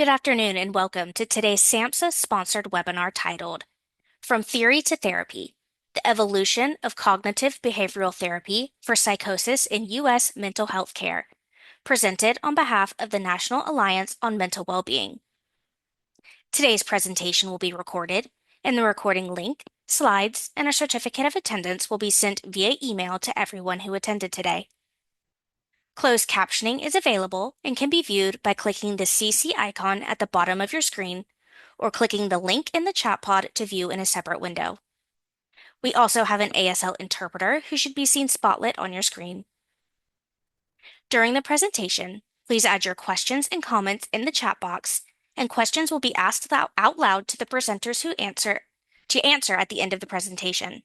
Good afternoon and welcome to today's SAMHSA sponsored webinar titled From Theory to Therapy: The Evolution of Cognitive Behavioral Therapy for Psychosis in U.S. Mental Health Care, presented on behalf of the National Alliance on Mental Wellbeing. Today's presentation will be recorded, and the recording link, slides, and a certificate of attendance will be sent via email to everyone who attended today. Closed captioning is available and can be viewed by clicking the CC icon at the bottom of your screen or clicking the link in the chat pod to view in a separate window. We also have an ASL interpreter who should be seen spotlit on your screen. During the presentation, please add your questions and comments in the chat box, and questions will be asked out loud to the presenters who answer at the end of the presentation.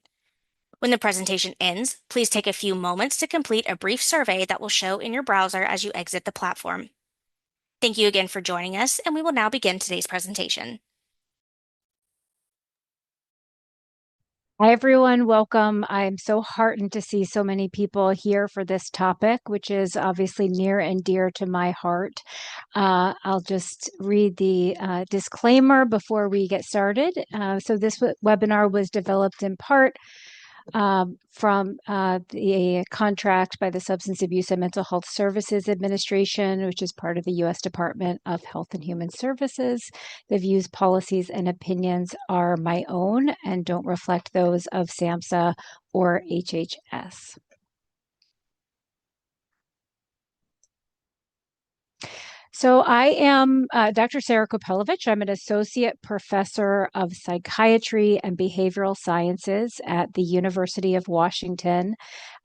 When the presentation ends, please take a few moments to complete a brief survey that will show in your browser as you exit the platform. Thank you again for joining us, and we will now begin today's presentation. Hi, everyone. Welcome. I'm so heartened to see so many people here for this topic, which is obviously near and dear to my heart. I'll just read the disclaimer before we get started. So this webinar was developed in part from the contract by the Substance Abuse and Mental Health Services Administration, which is part of the U.S. Department of Health and Human Services. The views, policies, and opinions are my own and don't reflect those of SAMHSA or HHS. So I am Dr. Sarah Kopelovich. I'm an associate professor of psychiatry and behavioral sciences at the University of Washington.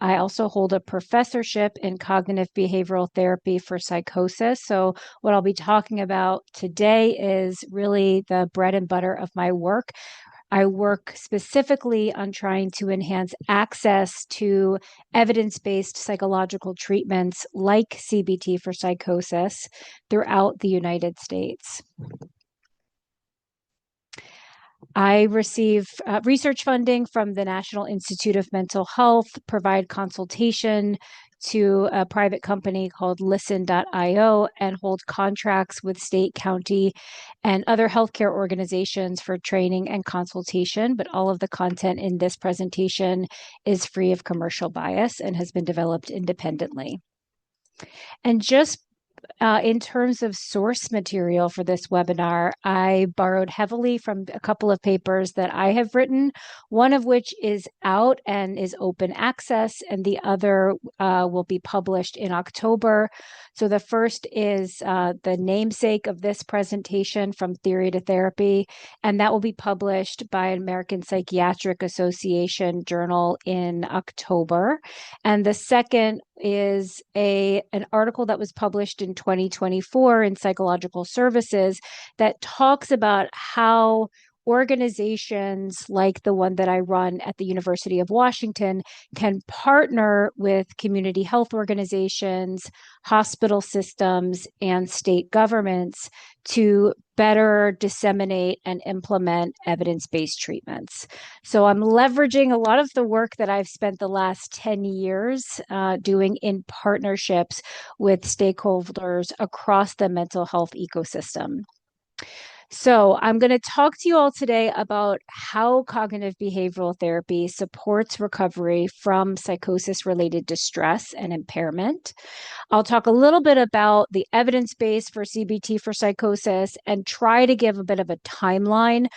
I also hold a professorship in cognitive behavioral therapy for psychosis. So what I'll be talking about today is really the bread and butter of my work. I work specifically on trying to enhance access to evidence-based psychological treatments like CBT for psychosis throughout the United States. I receive research funding from the National Institute of Mental Health, provide consultation to a private company called Listen.io, and hold contracts with state, county, and other healthcare organizations for training and consultation. But all of the content in this presentation is free of commercial bias and has been developed independently. And just in terms of source material for this webinar, I borrowed heavily from a couple of papers that I have written, one of which is out and is open access, and the other will be published in October. So the first is the namesake of this presentation, From Theory to Therapy, and that will be published by American Psychiatric Association journal in October. And the second is an article that was published in 2024 in Psychological Services that talks about how organizations like the one that I run at the University of Washington can partner with community health organizations, hospital systems, and state governments to better disseminate and implement evidence-based treatments. So I'm leveraging a lot of the work that I've spent the last 10 years doing in partnerships with stakeholders across the mental health ecosystem. So I'm going to talk to you all today about how cognitive behavioral therapy supports recovery from psychosis-related distress and impairment. I'll talk a little bit about the evidence base for CBT for psychosis and try to give a bit of a timeline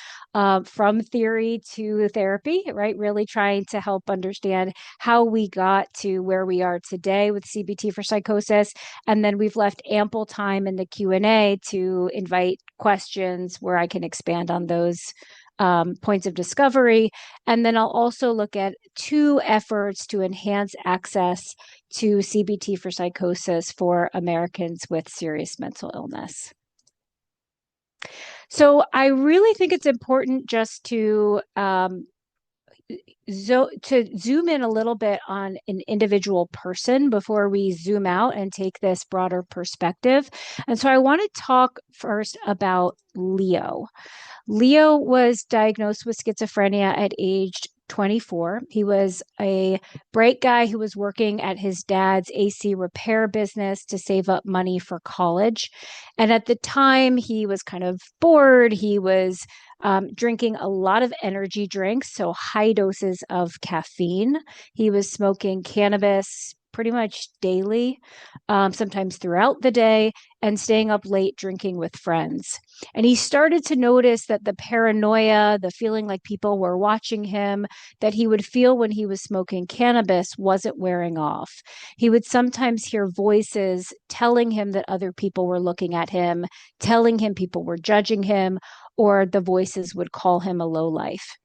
from theory to therapy, right? Really trying to help understand how we got to where we are today with CBT for psychosis. And then we've left ample time in the Q&A to invite questions where I can expand on those points of discovery. And then I'll also look at two efforts to enhance access to CBT for psychosis for Americans with serious mental illness. So I really think it's important just to zoom in a little bit on an individual person before we zoom out and take this broader perspective. And so I want to talk first about Leo. Leo was diagnosed with schizophrenia at age 24. He was a bright guy who was working at his dad's AC repair business to save up money for college. And at the time, he was kind of bored. He was drinking a lot of energy drinks, so high doses of caffeine. He was smoking cannabis pretty much daily, sometimes throughout the day, and staying up late drinking with friends. And he started to notice that the paranoia, the feeling like people were watching him, that he would feel when he was smoking cannabis wasn't wearing off. He would sometimes hear voices telling him that other people were looking at him, telling him people were judging him, or the voices would call him a lowlife.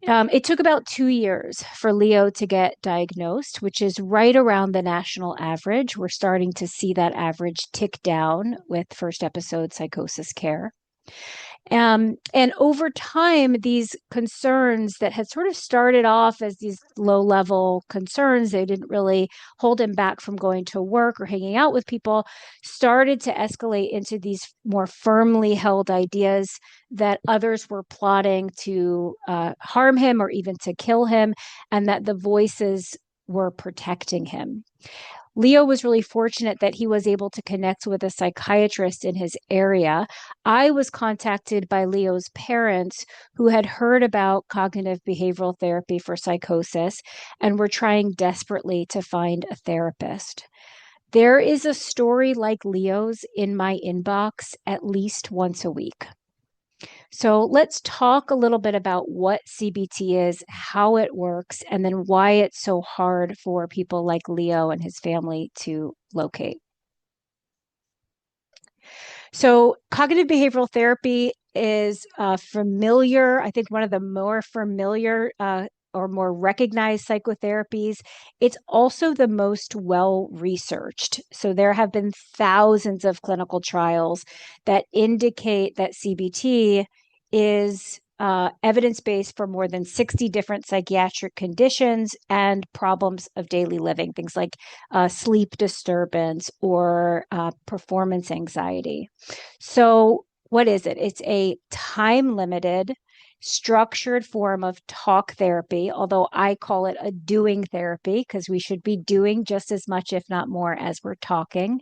It took about 2 years for Leo to get diagnosed, which is right around the national average. We're starting to see that average tick down with first episode psychosis care. And over time, these concerns that had sort of started off as these low level concerns, they didn't really hold him back from going to work or hanging out with people, started to escalate into these more firmly held ideas that others were plotting to harm him or even to kill him, and that the voices were protecting him. Leo was really fortunate that he was able to connect with a psychiatrist in his area. I was contacted by Leo's parents who had heard about cognitive behavioral therapy for psychosis and were trying desperately to find a therapist. There is a story like Leo's in my inbox at least once a week. So let's talk a little bit about what CBT is, how it works, and then why it's so hard for people like Leo and his family to locate. So, cognitive behavioral therapy is familiar, I think one of the more familiar or more recognized psychotherapies. It's also the most well researched. So, there have been thousands of clinical trials that indicate that CBT is evidence based for more than 60 different psychiatric conditions and problems of daily living, things like sleep disturbance or performance anxiety. So, what is it? It's a time limited, structured form of talk therapy, although I call it a doing therapy because we should be doing just as much, if not more, as we're talking.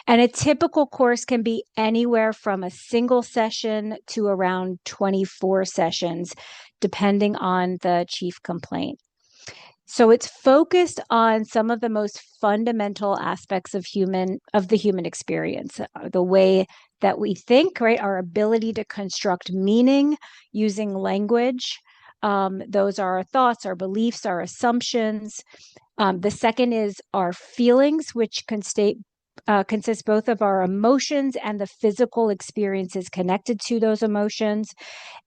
And a typical course can be anywhere from a single session to around 24 sessions, depending on the chief complaint. So it's focused on some of the most fundamental aspects of the human experience, the way that we think, right? Our ability to construct meaning using language. Those are our thoughts, our beliefs, our assumptions. The second is our feelings, which consists both of our emotions and the physical experiences connected to those emotions,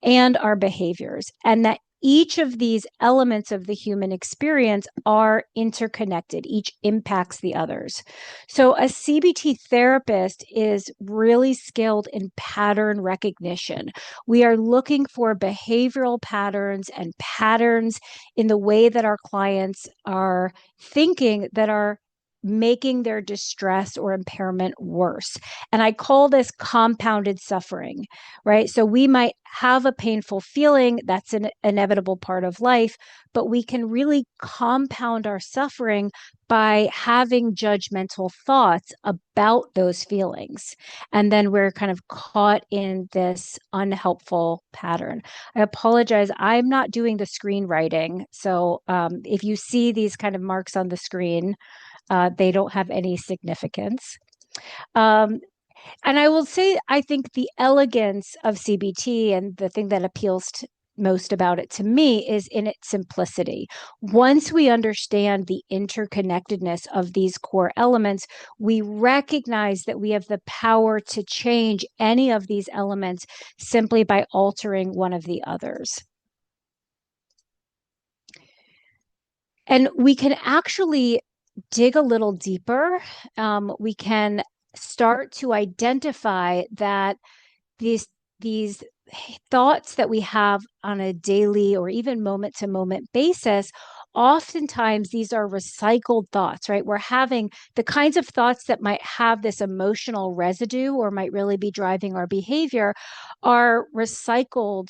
and our behaviors. And that each of these elements of the human experience are interconnected. Each impacts the others. So a CBT therapist is really skilled in pattern recognition. We are looking for behavioral patterns and patterns in the way that our clients are thinking that are making their distress or impairment worse. And I call this compounded suffering, right? So we might have a painful feeling, that's an inevitable part of life, but we can really compound our suffering by having judgmental thoughts about those feelings. And then we're kind of caught in this unhelpful pattern. I apologize. I'm not doing the screenwriting. So if you see these kind of marks on the screen, they don't have any significance. Um, and I will say, I think the elegance of CBT and the thing that appeals most about it to me is in its simplicity. Once we understand the interconnectedness of these core elements, we recognize that we have the power to change any of these elements simply by altering one of the others. And we can actually dig a little deeper. We can start to identify that these thoughts that we have on a daily or even moment to moment basis, oftentimes these are recycled thoughts, right? We're having the kinds of thoughts that might have this emotional residue or might really be driving our behavior are recycled,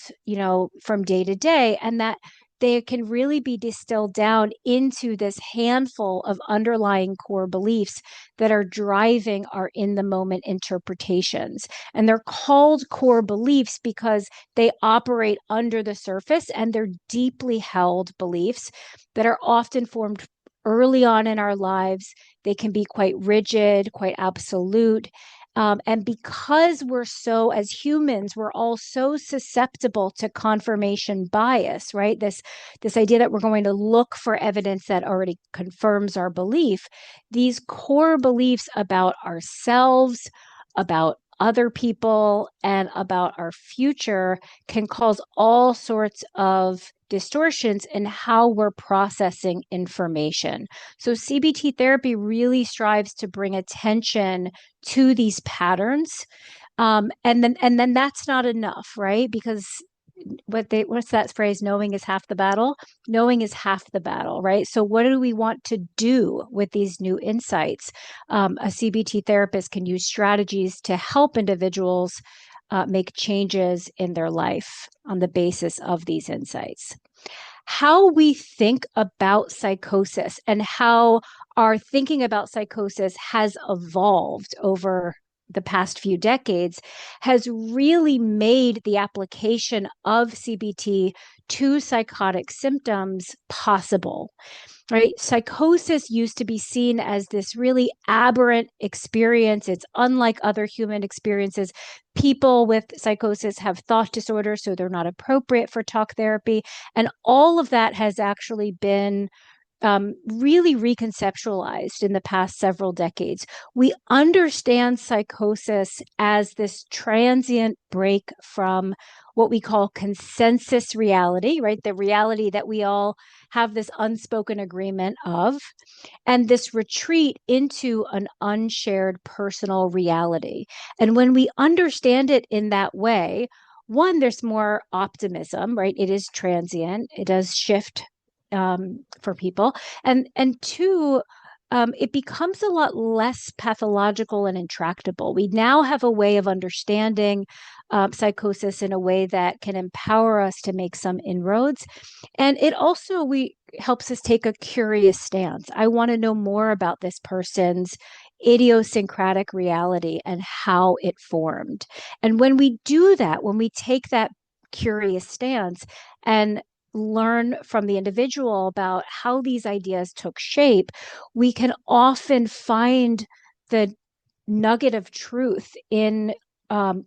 from day to day. And that they can really be distilled down into this handful of underlying core beliefs that are driving our in the moment interpretations. And they're called core beliefs because they operate under the surface, and they're deeply held beliefs that are often formed early on in our lives. They can be quite rigid, quite absolute. And because as humans, we're all so susceptible to confirmation bias, right? This idea that we're going to look for evidence that already confirms our belief. These core beliefs about ourselves, about other people, and about our future can cause all sorts of distortions in how we're processing information. So CBT therapy really strives to bring attention to these patterns. And then that's not enough, right? Because what's that phrase? Knowing is half the battle. Knowing is half the battle, right? So what do we want to do with these new insights? A CBT therapist can use strategies to help individuals make changes in their life on the basis of these insights. How we think about psychosis and how our thinking about psychosis has evolved over the past few decades has really made the application of CBT to psychotic symptoms possible. Right? Psychosis used to be seen as this really aberrant experience. It's unlike other human experiences. People with psychosis have thought disorders, so they're not appropriate for talk therapy. And all of that has actually been really reconceptualized in the past several decades. We understand psychosis as this transient break from what we call consensus reality, right? The reality that we all have this unspoken agreement of, and this retreat into an unshared personal reality. And when we understand it in that way, one, there's more optimism, right? It is transient, it does shift for people. And two, it becomes a lot less pathological and intractable. We now have a way of understanding psychosis in a way that can empower us to make some inroads. And it also we helps us take a curious stance. I want to know more about this person's idiosyncratic reality and how it formed. And when we do that, when we take that curious stance and learn from the individual about how these ideas took shape, we can often find the nugget of truth in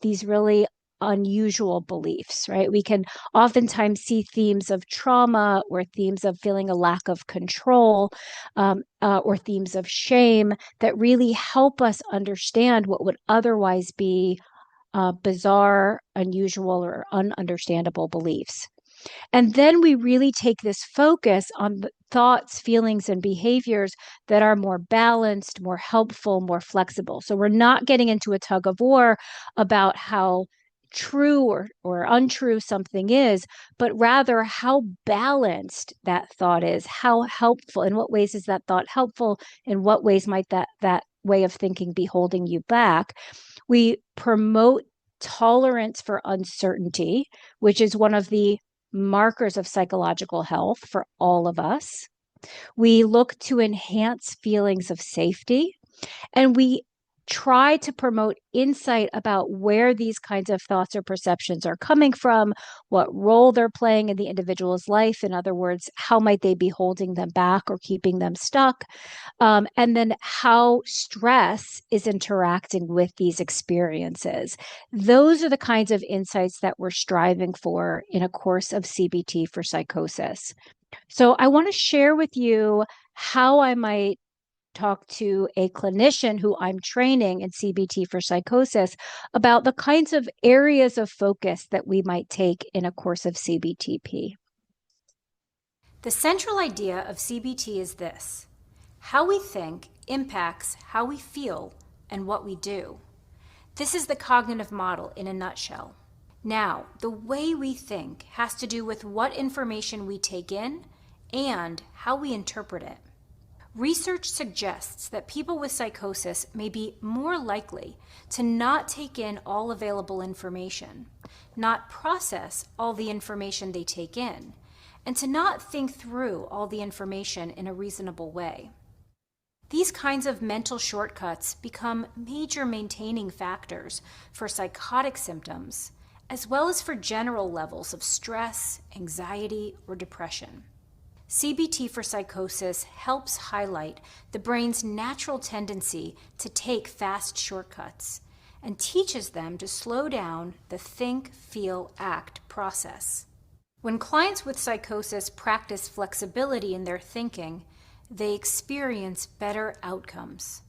these really unusual beliefs, right? We can oftentimes see themes of trauma or themes of feeling a lack of control or themes of shame that really help us understand what would otherwise be bizarre, unusual, or ununderstandable beliefs. And then we really take this focus on the thoughts, feelings, and behaviors that are more balanced, more helpful, more flexible. So we're not getting into a tug of war about how true or untrue something is, but rather how balanced that thought is, how helpful, in what ways is that thought helpful, in what ways might that way of thinking be holding you back. We promote tolerance for uncertainty, which is one of the markers of psychological health for all of us. We look to enhance feelings of safety, and we try to promote insight about where these kinds of thoughts or perceptions are coming from, what role they're playing in the individual's life. In other words, how might they be holding them back or keeping them stuck? And then how stress is interacting with these experiences. Those are the kinds of insights that we're striving for in a course of CBT for psychosis. So I want to share with you how I might talk to a clinician who I'm training in CBT for psychosis about the kinds of areas of focus that we might take in a course of CBTP. The central idea of CBT is this: how we think impacts how we feel and what we do. This is the cognitive model in a nutshell. Now, the way we think has to do with what information we take in and how we interpret it. Research suggests that people with psychosis may be more likely to not take in all available information, not process all the information they take in, and to not think through all the information in a reasonable way. These kinds of mental shortcuts become major maintaining factors for psychotic symptoms, as well as for general levels of stress, anxiety, or depression. CBT for psychosis helps highlight the brain's natural tendency to take fast shortcuts and teaches them to slow down the think, feel, act process. When clients with psychosis practice flexibility in their thinking, they experience better outcomes.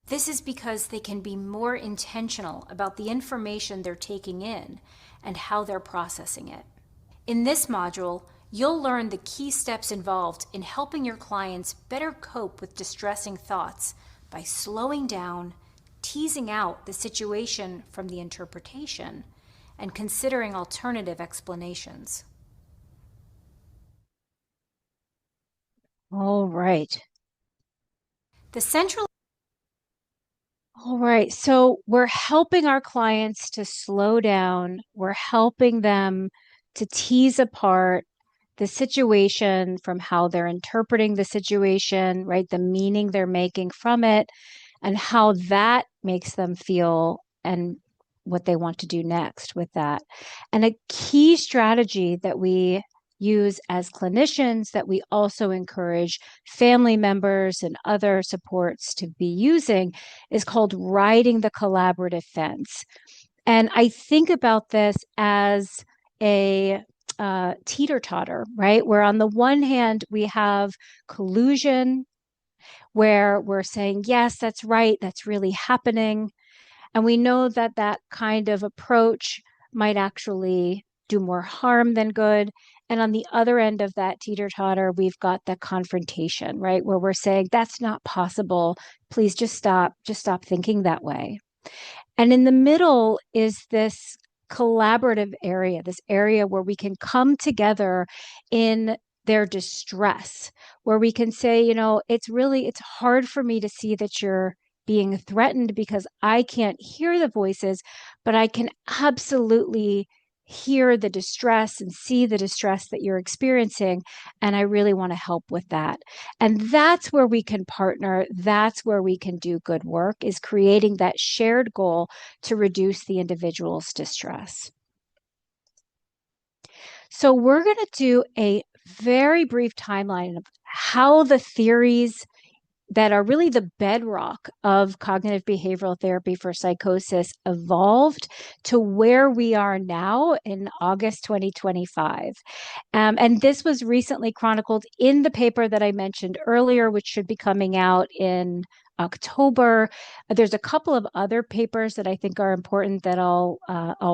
This is because they can be more intentional about the information they're taking in and how they're processing it. In this module, you'll learn the key steps involved in helping your clients better cope with distressing thoughts by slowing down, teasing out the situation from the interpretation, and considering alternative explanations. All right. The central All right. So we're helping our clients to slow down. We're helping them to tease apart the situation from how they're interpreting the situation, right? The meaning they're making from it, and how that makes them feel and what they want to do next with that. And a key strategy that we use as clinicians that we also encourage family members and other supports to be using is called riding the collaborative fence. And I think about this as a teeter-totter, right? Where on the one hand, we have collusion, where we're saying, yes, that's right, that's really happening. And we know that that kind of approach might actually do more harm than good. And on the other end of that teeter-totter, we've got the confrontation, right? Where we're saying, that's not possible. Please just stop thinking that way. And in the middle is this collaborative area, this area where we can come together in their distress, where we can say, it's hard for me to see that you're being threatened because I can't hear the voices, but I can absolutely hear the distress and see the distress that you're experiencing. And I really want to help with that. And that's where we can partner. That's where we can do good work, is creating that shared goal to reduce the individual's distress. So we're going to do a very brief timeline of how the theories that are really the bedrock of cognitive behavioral therapy for psychosis evolved to where we are now in August 2025. And this was recently chronicled in the paper that I mentioned earlier, which should be coming out in October. There's a couple of other papers that I think are important that I'll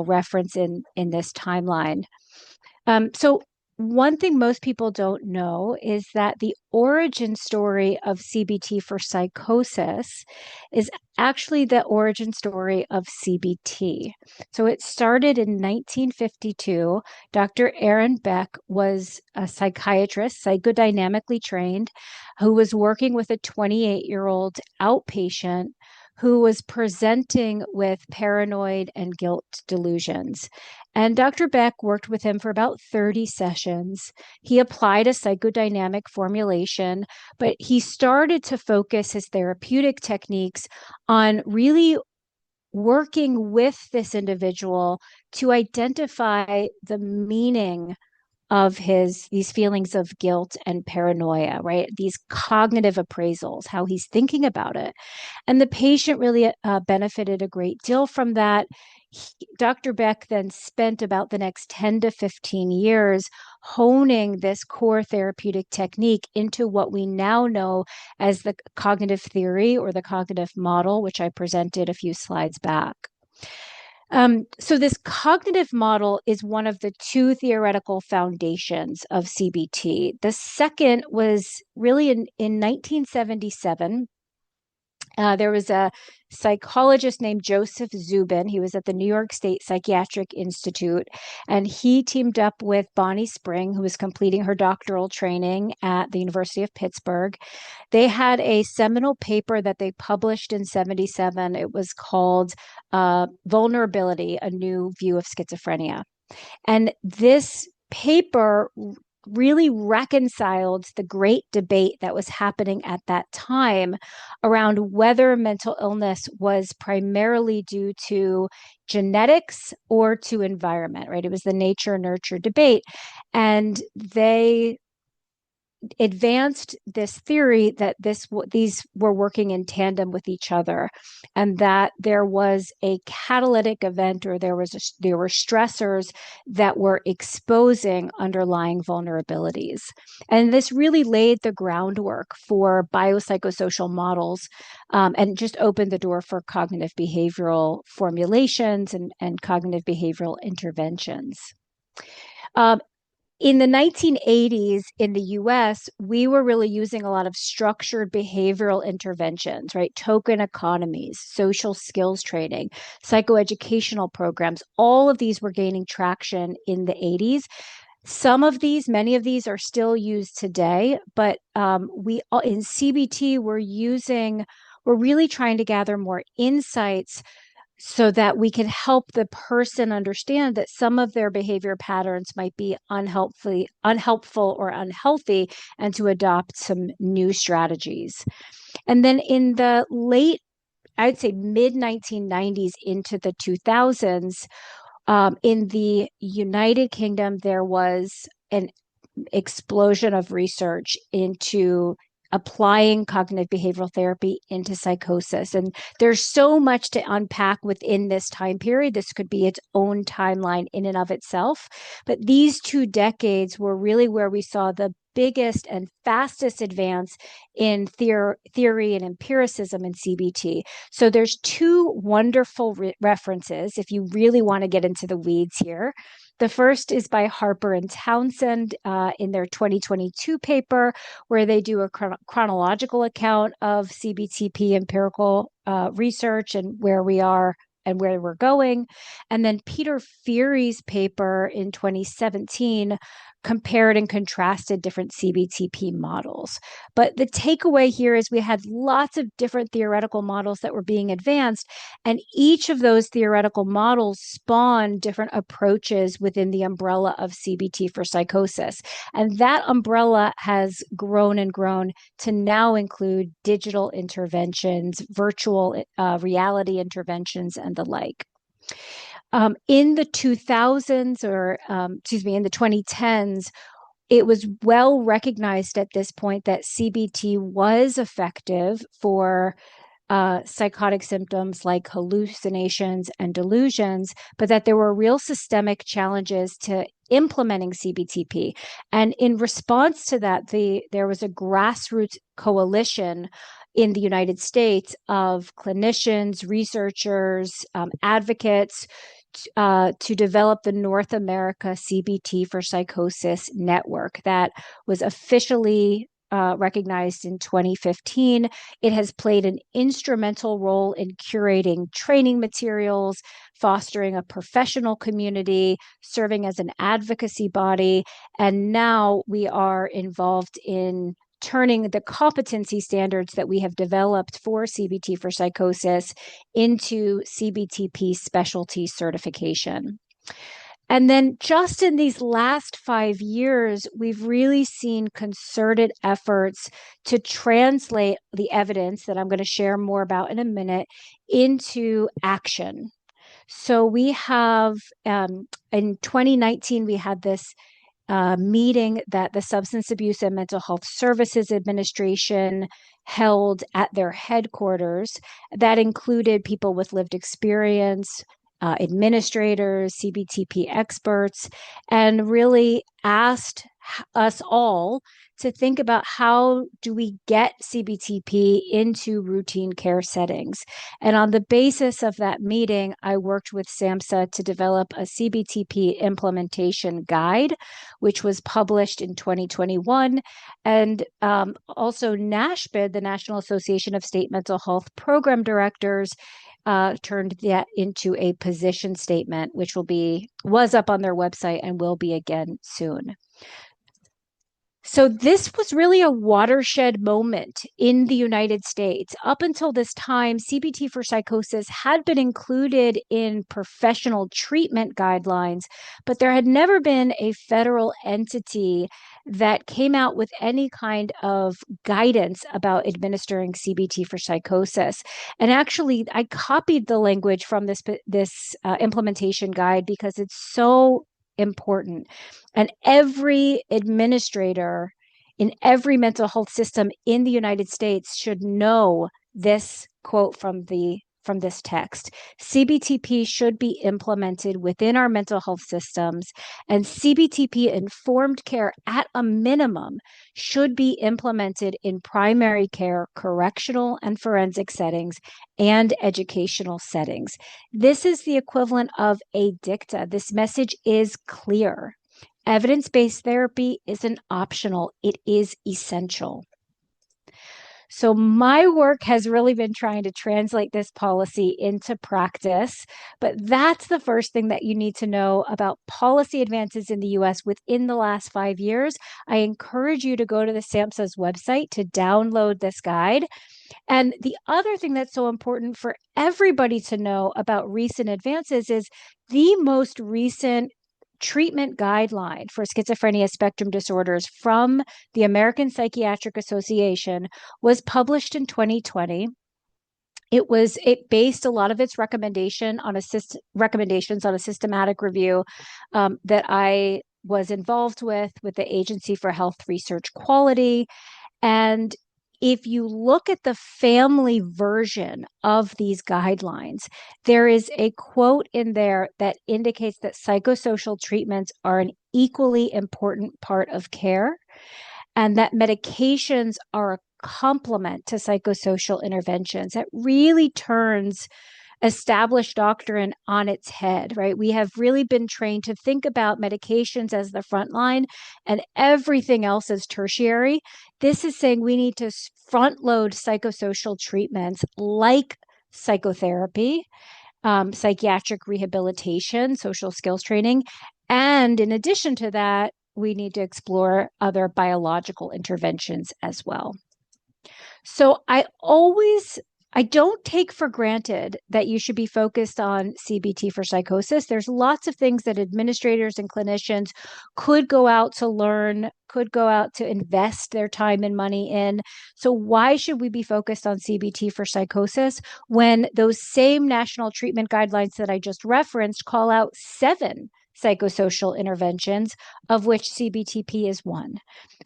reference in this timeline. So one thing most people don't know is that the origin story of CBT for psychosis is actually the origin story of CBT. So it started in 1952. Dr. Aaron Beck was a psychiatrist, psychodynamically trained, who was working with a 28-year-old outpatient who was presenting with paranoid and guilt delusions. And Dr. Beck worked with him for about 30 sessions. He applied a psychodynamic formulation, but he started to focus his therapeutic techniques on really working with this individual to identify the meaning of these feelings of guilt and paranoia, right? These cognitive appraisals, how he's thinking about it. And the patient really benefited a great deal from that. Dr. Beck then spent about the next 10 to 15 years honing this core therapeutic technique into what we now know as the cognitive theory or the cognitive model, which I presented a few slides back. So this cognitive model is one of the two theoretical foundations of CBT. The second was really in 1977. There was a psychologist named Joseph Zubin. He was at the New York State Psychiatric Institute, and he teamed up with Bonnie Spring, who was completing her doctoral training at the University of Pittsburgh. They had a seminal paper that they published in 77. It was called Vulnerability, A New View of Schizophrenia. And this paper really reconciled the great debate that was happening at that time around whether mental illness was primarily due to genetics or to environment, right? It was the nature nurture debate. And they advanced this theory that these were working in tandem with each other, and that there was a catalytic event, or there were stressors that were exposing underlying vulnerabilities. And this really laid the groundwork for biopsychosocial models, and just opened the door for cognitive behavioral formulations and cognitive behavioral interventions. Um, in the 1980s in the US, we were really using a lot of structured behavioral interventions, right? Token economies, social skills training, psychoeducational programs. All of these were gaining traction in the 80s. Many of these are still used today, but we in CBT, we're really trying to gather more insights so that we can help the person understand that some of their behavior patterns might be unhelpful or unhealthy, and to adopt some new strategies. And then in the I'd say mid 1990s into the 2000s, in the United Kingdom, there was an explosion of research into applying cognitive behavioral therapy into psychosis. And there's so much to unpack within this time period. This could be its own timeline in and of itself. But these 2 decades were really where we saw the biggest and fastest advance in theory and empiricism in CBT. So there's two wonderful references if you really want to get into the weeds here. The first is by Harper and Townsend in their 2022 paper, where they do a chronological account of CBTP empirical research and where we are and where we're going. And then Peter Feary's paper in 2017 compared and contrasted different CBTP models. But the takeaway here is we had lots of different theoretical models that were being advanced, and each of those theoretical models spawned different approaches within the umbrella of CBT for psychosis. And that umbrella has grown and grown to now include digital interventions, virtual reality interventions, and the like. In the 2000s, in the 2010s, it was well recognized at this point that CBT was effective for psychotic symptoms like hallucinations and delusions, but that there were real systemic challenges to implementing CBTP. And in response to that, there was a grassroots coalition in the United States of clinicians, researchers, advocates, to develop the North America CBT for Psychosis Network that was officially recognized in 2015. It has played an instrumental role in curating training materials, fostering a professional community, serving as an advocacy body, and now we are involved in turning the competency standards that we have developed for CBT for psychosis into CBTP specialty certification. And then just in these last 5 years, we've really seen concerted efforts to translate the evidence that I'm going to share more about in a minute into action. So we have, in 2019, we had this meeting that the Substance Abuse and Mental Health Services Administration held at their headquarters. That included people with lived experience, administrators, CBTP experts, and really asked us all to think about how do we get CBTP into routine care settings. And on the basis of that meeting, I worked with SAMHSA to develop a CBTP implementation guide, which was published in 2021. And also NASHPD, the National Association of State Mental Health Program Directors, turned that into a position statement, which was up on their website and will be again soon. So this was really a watershed moment in the United States. Up until this time, CBT for psychosis had been included in professional treatment guidelines, but there had never been a federal entity that came out with any kind of guidance about administering CBT for psychosis. And actually, I copied the language from this implementation guide because it's so important. And every administrator in every mental health system in the United States should know this quote from this text. CBTP should be implemented within our mental health systems, and CBTP informed care at a minimum should be implemented in primary care, correctional and forensic settings, and educational settings. This is the equivalent of a dicta. This message is clear. Evidence-based therapy isn't optional, it is essential. So my work has really been trying to translate this policy into practice, but that's the first thing that you need to know about policy advances in the US within the last 5 years. I encourage you to go to the SAMHSA's website to download this guide. And the other thing that's so important for everybody to know about recent advances is the most recent treatment guideline for schizophrenia spectrum disorders from the American Psychiatric Association was published in 2020. It based a lot of its recommendations on a systematic review that I was involved with the Agency for Health Research Quality. And if you look at the family version of these guidelines, there is a quote in there that indicates that psychosocial treatments are an equally important part of care and that medications are a complement to psychosocial interventions. That really turns established doctrine on its head, right? We have really been trained to think about medications as the front line and everything else as tertiary. This is saying we need to front load psychosocial treatments like psychotherapy, psychiatric rehabilitation, social skills training. And in addition to that, we need to explore other biological interventions as well. So I don't take for granted that you should be focused on CBT for psychosis. There's lots of things that administrators and clinicians could go out to learn, could go out to invest their time and money in. So why should we be focused on CBT for psychosis when those same national treatment guidelines that I just referenced call out 7 psychosocial interventions, of which CBTP is one?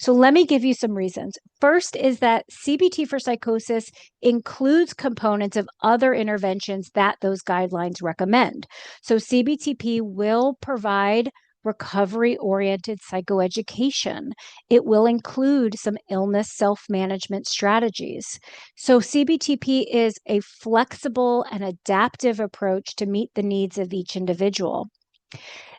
So let me give you some reasons. First is that CBT for psychosis includes components of other interventions that those guidelines recommend. So CBTP will provide recovery-oriented psychoeducation. It will include some illness self-management strategies. So CBTP is a flexible and adaptive approach to meet the needs of each individual.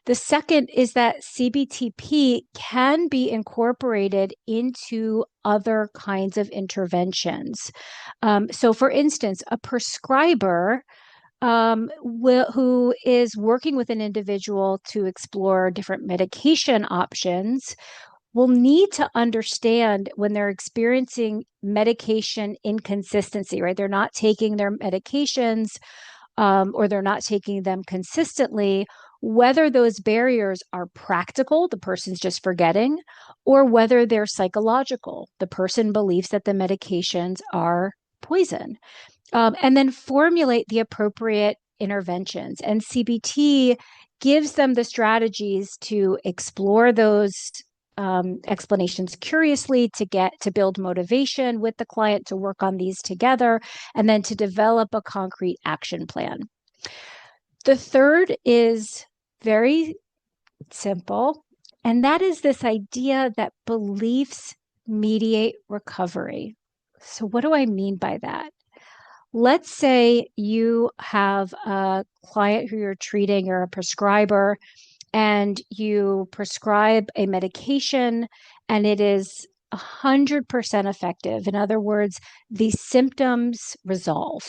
The second is that CBTP can be incorporated into other kinds of interventions. So, for instance, a prescriber who is working with an individual to explore different medication options will need to understand when they're experiencing medication inconsistency, right? They're not taking their medications or they're not taking them consistently, whether those barriers are practical, the person's just forgetting, or whether they're psychological, the person believes that the medications are poison, and then formulate the appropriate interventions. And CBT gives them the strategies to explore those explanations curiously, to build motivation with the client to work on these together, and then to develop a concrete action plan. The third is very simple, and that is this idea that beliefs mediate recovery. So what do I mean by that? Let's say you have a client who you're treating, you're a prescriber, and you prescribe a medication and it is 100% effective. In other words, the symptoms resolve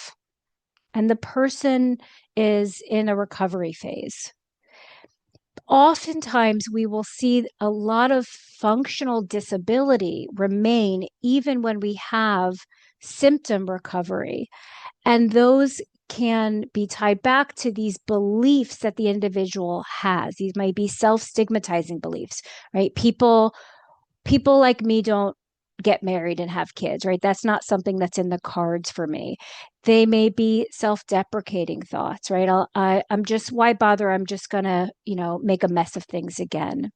and the person is in a recovery phase. oftentimes we will see a lot of functional disability remain even when we have symptom recovery. And those can be tied back to these beliefs that the individual has. These might be self-stigmatizing beliefs, right? People like me don't get married and have kids, right? That's not something that's in the cards for me. They may be self-deprecating thoughts, right? I'm just, why bother? I'm just gonna, make a mess of things again.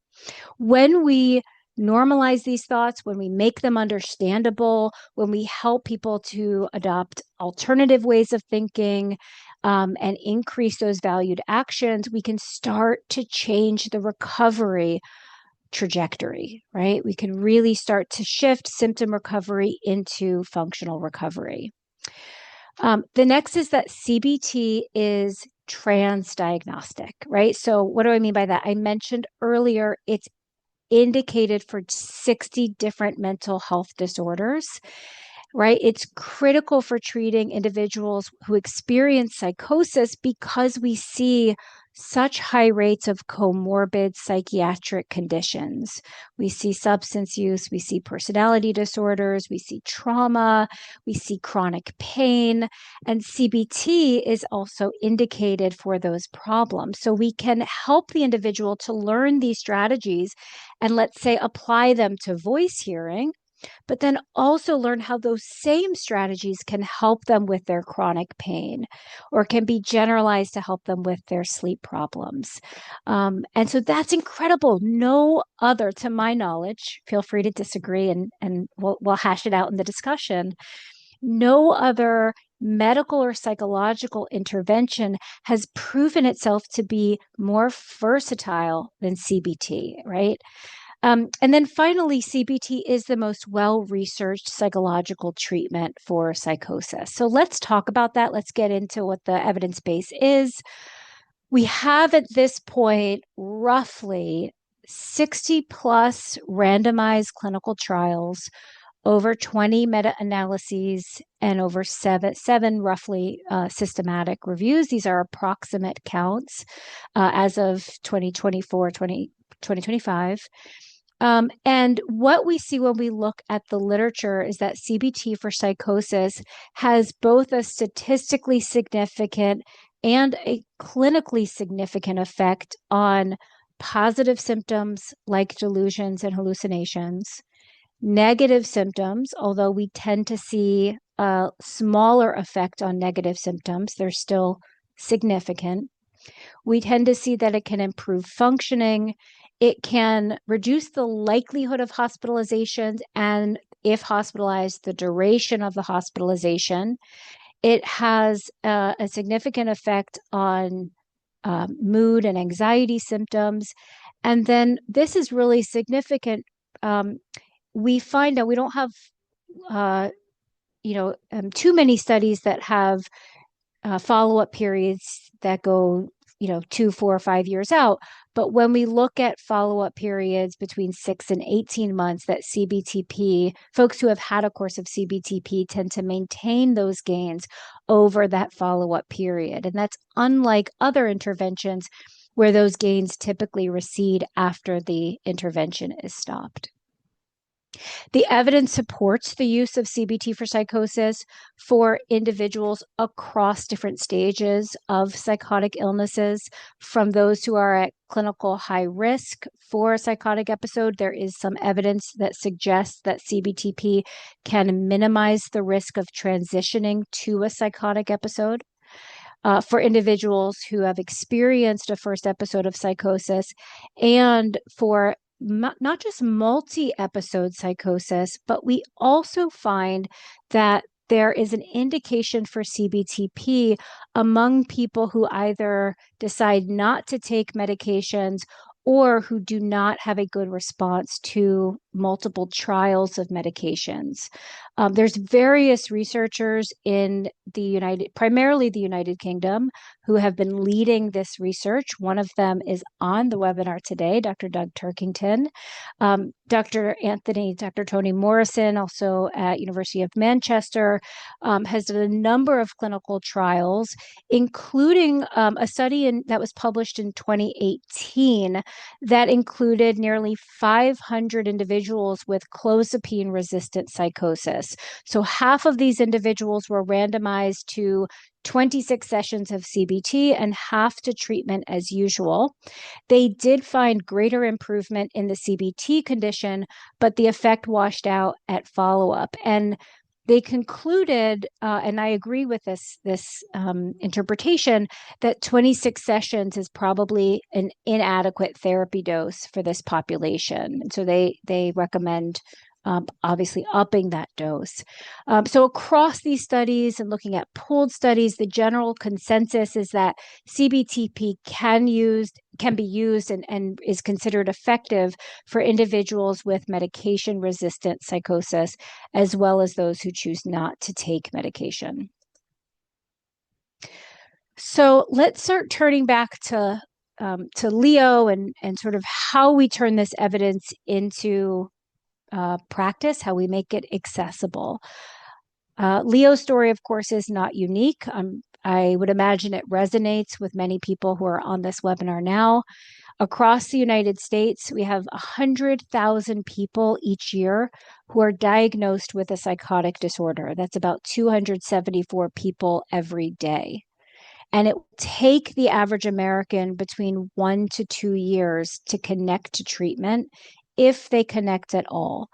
When we normalize these thoughts, when we make them understandable, when we help people to adopt alternative ways of thinking, and increase those valued actions, we can start to change the recovery trajectory, right? We can really start to shift symptom recovery into functional recovery. The next is that CBT is transdiagnostic, right? So what do I mean by that? I mentioned earlier, it's indicated for 60 different mental health disorders, right? It's critical for treating individuals who experience psychosis because we see such high rates of comorbid psychiatric conditions. We see substance use, we see personality disorders, we see trauma, we see chronic pain, and CBT is also indicated for those problems. So we can help the individual to learn these strategies and, let's say, apply them to voice hearing, but then also learn how those same strategies can help them with their chronic pain or can be generalized to help them with their sleep problems. And so that's incredible. No other, to my knowledge, feel free to disagree and we'll hash it out in the discussion. No other medical or psychological intervention has proven itself to be more versatile than CBT, right? And then finally, CBT is the most well-researched psychological treatment for psychosis. So let's talk about that. Let's get into what the evidence base is. We have at this point roughly 60 plus randomized clinical trials, over 20 meta-analyses, and over seven roughly systematic reviews. These are approximate counts as of 2025. And what we see when we look at the literature is that CBT for psychosis has both a statistically significant and a clinically significant effect on positive symptoms like delusions and hallucinations, negative symptoms, although we tend to see a smaller effect on negative symptoms, they're still significant. We tend to see that it can improve functioning. It can reduce the likelihood of hospitalizations, and if hospitalized, the duration of the hospitalization. It has a significant effect on mood and anxiety symptoms. And then this is really significant. We find that we don't have, too many studies that have follow-up periods that go 2, 4, 5 years out. But when we look at follow-up periods between 6 and 18 months, that CBTP, folks who have had a course of CBTP tend to maintain those gains over that follow-up period. And that's unlike other interventions where those gains typically recede after the intervention is stopped. The evidence supports the use of CBT for psychosis for individuals across different stages of psychotic illnesses. From those who are at clinical high risk for a psychotic episode, there is some evidence that suggests that CBTP can minimize the risk of transitioning to a psychotic episode. For individuals who have experienced a first episode of psychosis, and for not just multi-episode psychosis, but we also find that there is an indication for CBTP among people who either decide not to take medications or who do not have a good response to multiple trials of medications. There's various researchers in primarily the United Kingdom, who have been leading this research. One of them is on the webinar today, Dr. Doug Turkington. Dr. Toni Morrison, also at University of Manchester, has done a number of clinical trials, including a study that was published in 2018 that included nearly 500 individuals with clozapine-resistant psychosis. So half of these individuals were randomized to 26 sessions of CBT and half to treatment as usual. They did find greater improvement in the CBT condition, but the effect washed out at follow-up. And they concluded, and I agree with this interpretation, that 26 sessions is probably an inadequate therapy dose for this population. And so they recommend obviously upping that dose. So across these studies and looking at pooled studies, the general consensus is that CBTP can be used and is considered effective for individuals with medication-resistant psychosis, as well as those who choose not to take medication. So let's start turning back to Leo and sort of how we turn this evidence into practice, how we make it accessible. Leo's story, of course, is not unique. I would imagine it resonates with many people who are on this webinar now. Across the United States, we have 100,000 people each year who are diagnosed with a psychotic disorder. That's about 274 people every day. And it will take the average American between 1 to 2 years to connect to treatment, if they connect at all.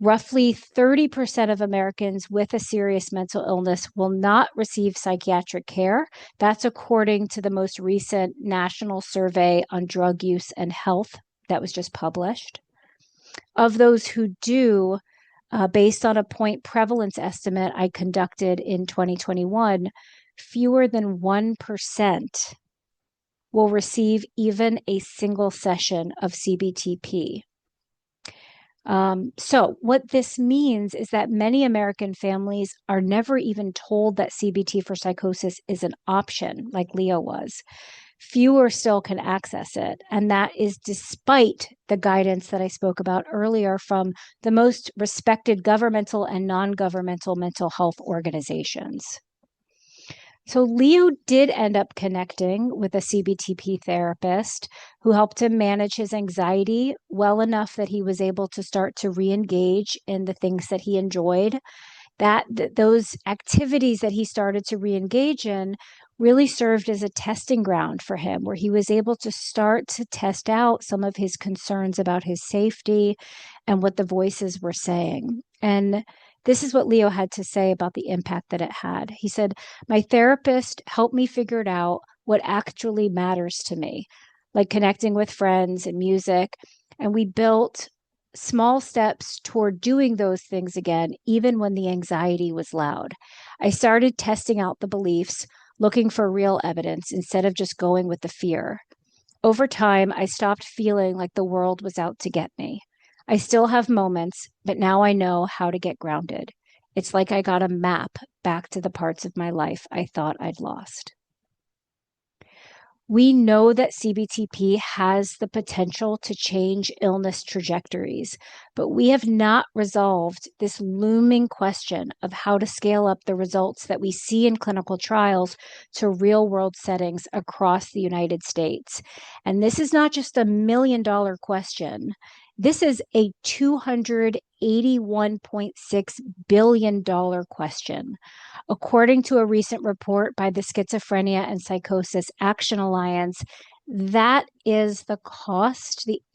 Roughly 30% of Americans with a serious mental illness will not receive psychiatric care. That's according to the most recent National Survey on Drug Use and Health that was just published. Of those who do, based on a point prevalence estimate I conducted in 2021, fewer than 1% will receive even a single session of CBTP. So what this means is that many American families are never even told that CBT for psychosis is an option, like Leo was. Fewer still can access it, and that is despite the guidance that I spoke about earlier from the most respected governmental and non-governmental mental health organizations. So Leo did end up connecting with a CBTP therapist who helped him manage his anxiety well enough that he was able to start to re-engage in the things that he enjoyed. Those activities that he started to re-engage in really served as a testing ground for him, where he was able to start to test out some of his concerns about his safety and what the voices were saying. And this is what Leo had to say about the impact that it had. He said, "My therapist helped me figure out what actually matters to me, like connecting with friends and music. And we built small steps toward doing those things again, even when the anxiety was loud. I started testing out the beliefs, looking for real evidence instead of just going with the fear. Over time, I stopped feeling like the world was out to get me. I still have moments, but now I know how to get grounded. It's like I got a map back to the parts of my life I thought I'd lost." We know that CBTP has the potential to change illness trajectories, but we have not resolved this looming question of how to scale up the results that we see in clinical trials to real-world settings across the United States. And this is not just a million-dollar question. This is a $281.6 billion question. According to a recent report by the Schizophrenia and Psychosis Action Alliance, that is the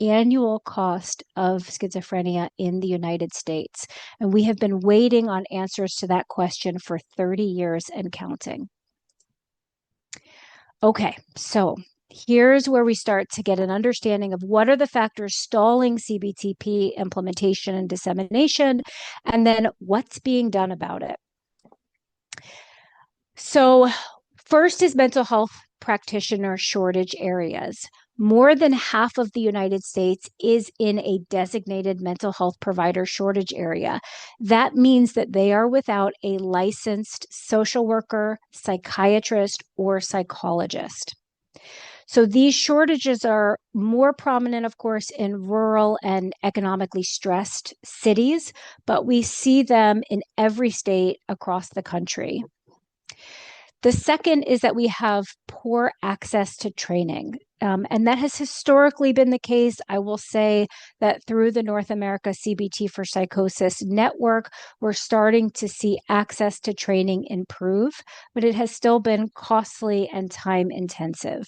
annual cost of schizophrenia in the United States. And we have been waiting on answers to that question for 30 years and counting. Okay, so here's where we start to get an understanding of what are the factors stalling CBTP implementation and dissemination, and then what's being done about it. So first is mental health practitioner shortage areas. More than half of the United States is in a designated mental health provider shortage area. That means that they are without a licensed social worker, psychiatrist, or psychologist. So these shortages are more prominent, of course, in rural and economically stressed cities, but we see them in every state across the country. The second is that we have poor access to training. And that has historically been the case. I will say that through the North America CBT for Psychosis network, we're starting to see access to training improve, but it has still been costly and time intensive.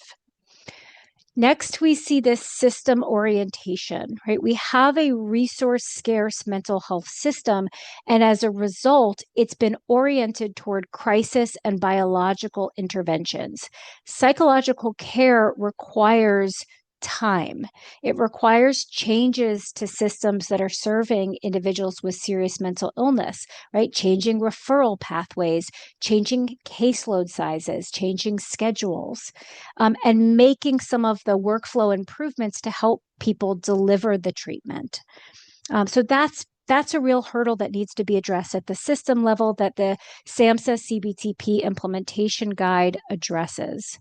Next, we see this system orientation, right? We have a resource scarce mental health system, and as a result, it's been oriented toward crisis and biological interventions. Psychological care requires time. It requires changes to systems that are serving individuals with serious mental illness, right? Changing referral pathways, changing caseload sizes, changing schedules, and making some of the workflow improvements to help people deliver the treatment. So that's a real hurdle that needs to be addressed at the system level that the SAMHSA CBTP implementation guide addresses.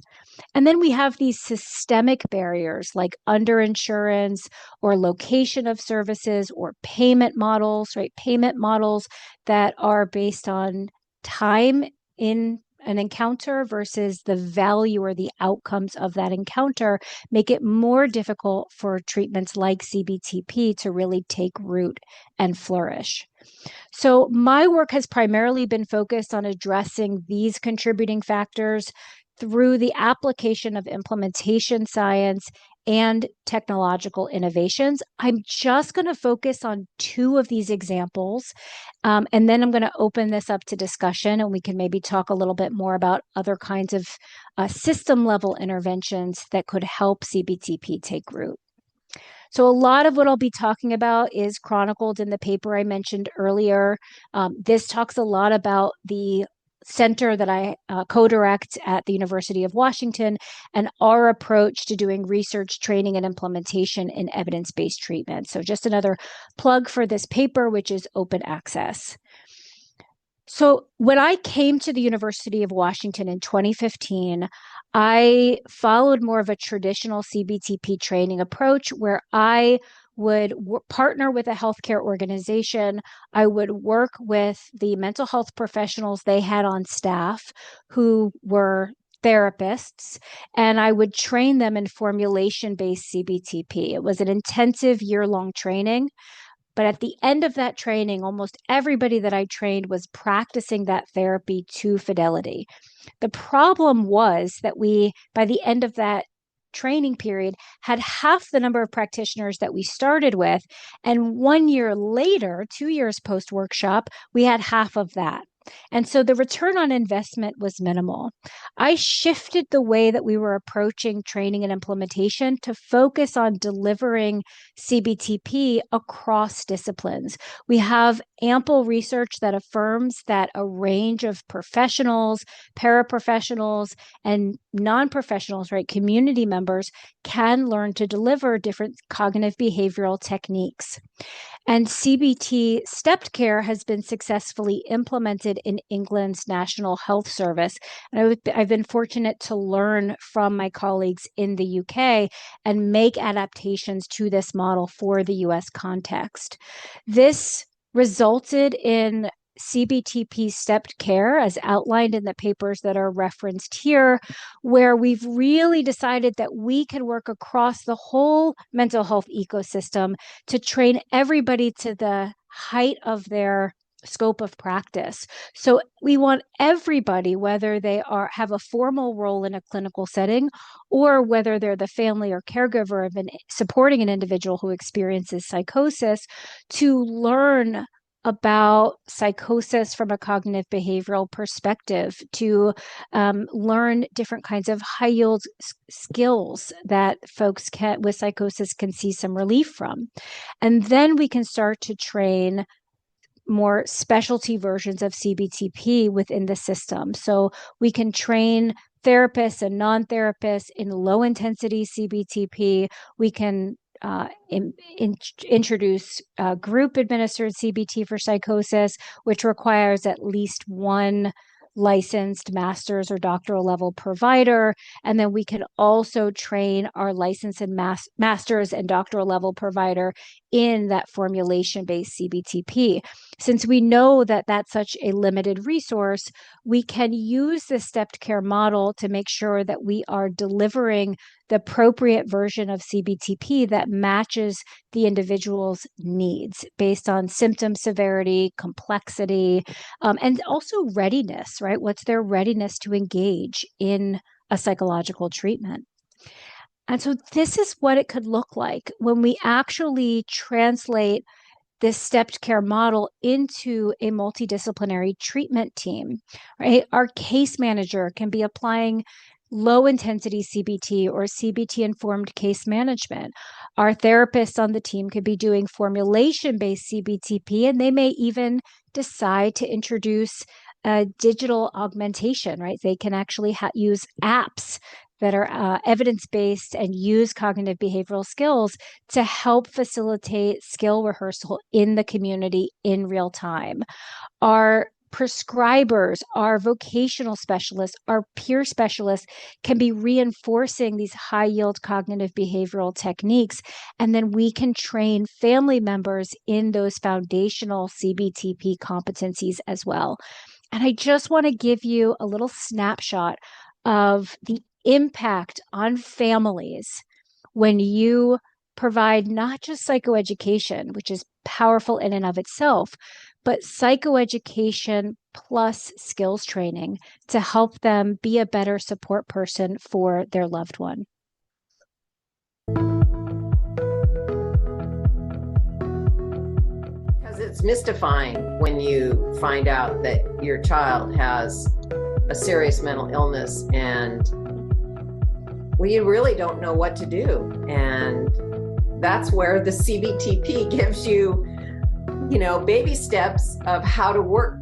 And then we have these systemic barriers like underinsurance or location of services or payment models, right? Payment models that are based on time in an encounter versus the value or the outcomes of that encounter make it more difficult for treatments like CBTP to really take root and flourish. So my work has primarily been focused on addressing these contributing factors through the application of implementation science and technological innovations. I'm just going to focus on two of these examples, and then I'm going to open this up to discussion, and we can maybe talk a little bit more about other kinds of system-level interventions that could help CBTP take root. So a lot of what I'll be talking about is chronicled in the paper I mentioned earlier. This talks a lot about the center that I co-direct at the University of Washington and our approach to doing research, training, and implementation in evidence-based treatment. So just another plug for this paper, which is open access. So when I came to the University of Washington in 2015, I followed more of a traditional CBTP training approach where I would partner with a healthcare organization. I would work with the mental health professionals they had on staff who were therapists, and I would train them in formulation-based CBTP. It was an intensive year-long training. But at the end of that training, almost everybody that I trained was practicing that therapy to fidelity. The problem was that we, by the end of that training period, had half the number of practitioners that we started with. And 1 year later, 2 years post-workshop, we had half of that. And so the return on investment was minimal. I shifted the way that we were approaching training and implementation to focus on delivering CBTP across disciplines. We have ample research that affirms that a range of professionals, paraprofessionals, and non-professionals, right, community members can learn to deliver different cognitive behavioral techniques. And CBT stepped care has been successfully implemented in England's National Health Service. And I've been fortunate to learn from my colleagues in the UK and make adaptations to this model for the US context. This resulted in CBTP stepped care, as outlined in the papers that are referenced here, where we've really decided that we can work across the whole mental health ecosystem to train everybody to the height of their scope of practice. So we want everybody, whether they have a formal role in a clinical setting or whether they're the family or caregiver of supporting an individual who experiences psychosis, to learn about psychosis from a cognitive behavioral perspective, to learn different kinds of high yield skills that folks with psychosis can see some relief from. And then we can start to train more specialty versions of CBTP within the system. So we can train therapists and non-therapists in low-intensity CBTP. We can introduce group-administered CBT for psychosis, which requires at least one licensed master's or doctoral level provider. And then we can also train our licensed and master's and doctoral level provider in that formulation-based CBTP. Since we know that that's such a limited resource, we can use the stepped care model to make sure that we are delivering the appropriate version of CBTP that matches the individual's needs based on symptom severity, complexity, and also readiness, right? What's their readiness to engage in a psychological treatment? And so this is what it could look like when we actually translate this stepped care model into a multidisciplinary treatment team, right? Our case manager can be applying low intensity CBT or CBT informed case management. Our therapists on the team could be doing formulation based CBTP, and they may even decide to introduce digital augmentation, right? They can actually use apps that are evidence-based and use cognitive behavioral skills to help facilitate skill rehearsal in the community in real time. Our prescribers, our vocational specialists, our peer specialists can be reinforcing these high-yield cognitive behavioral techniques, and then we can train family members in those foundational CBTP competencies as well. And I just want to give you a little snapshot of the impact on families when you provide not just psychoeducation, which is powerful in and of itself, but psychoeducation plus skills training to help them be a better support person for their loved one. Because it's mystifying when you find out that your child has a serious mental illness and we really don't know what to do. And that's where the CBTP gives you, baby steps of how to work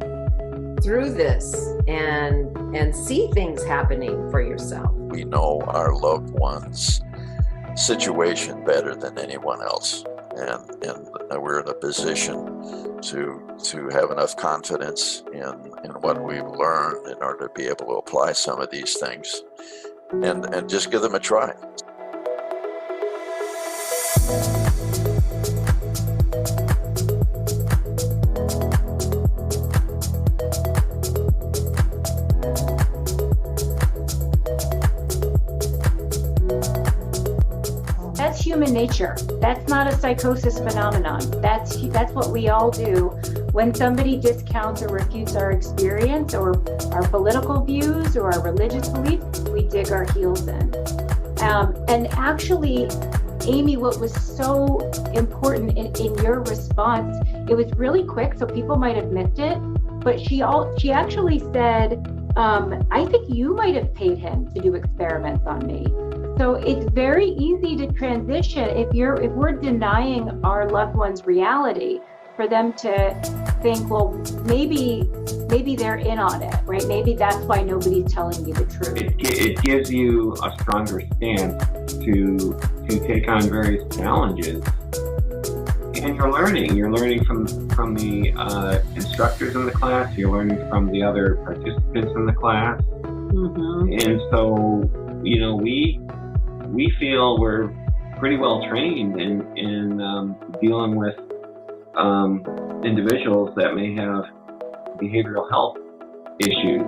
through this and see things happening for yourself. We know our loved one's situation better than anyone else. And we're in a position to have enough confidence in what we've learned in order to be able to apply some of these things and just give them a try. That's human nature. That's not a psychosis phenomenon. That's what we all do. When somebody discounts or refutes our experience or our political views or our religious beliefs, we dig our heels in. And actually, Amy, what was so important in your response, it was really quick, so people might have missed it, but she actually said, I think you might have paid him to do experiments on me. So it's very easy to transition if we're denying our loved one's reality, for them to think, well, maybe they're in on it, right? Maybe that's why nobody's telling you the truth. It gives you a stronger stance to take on various challenges. And you're learning from the instructors in the class, you're learning from the other participants in the class. Mm-hmm. And so, we feel we're pretty well trained in dealing with individuals that may have behavioral health issues.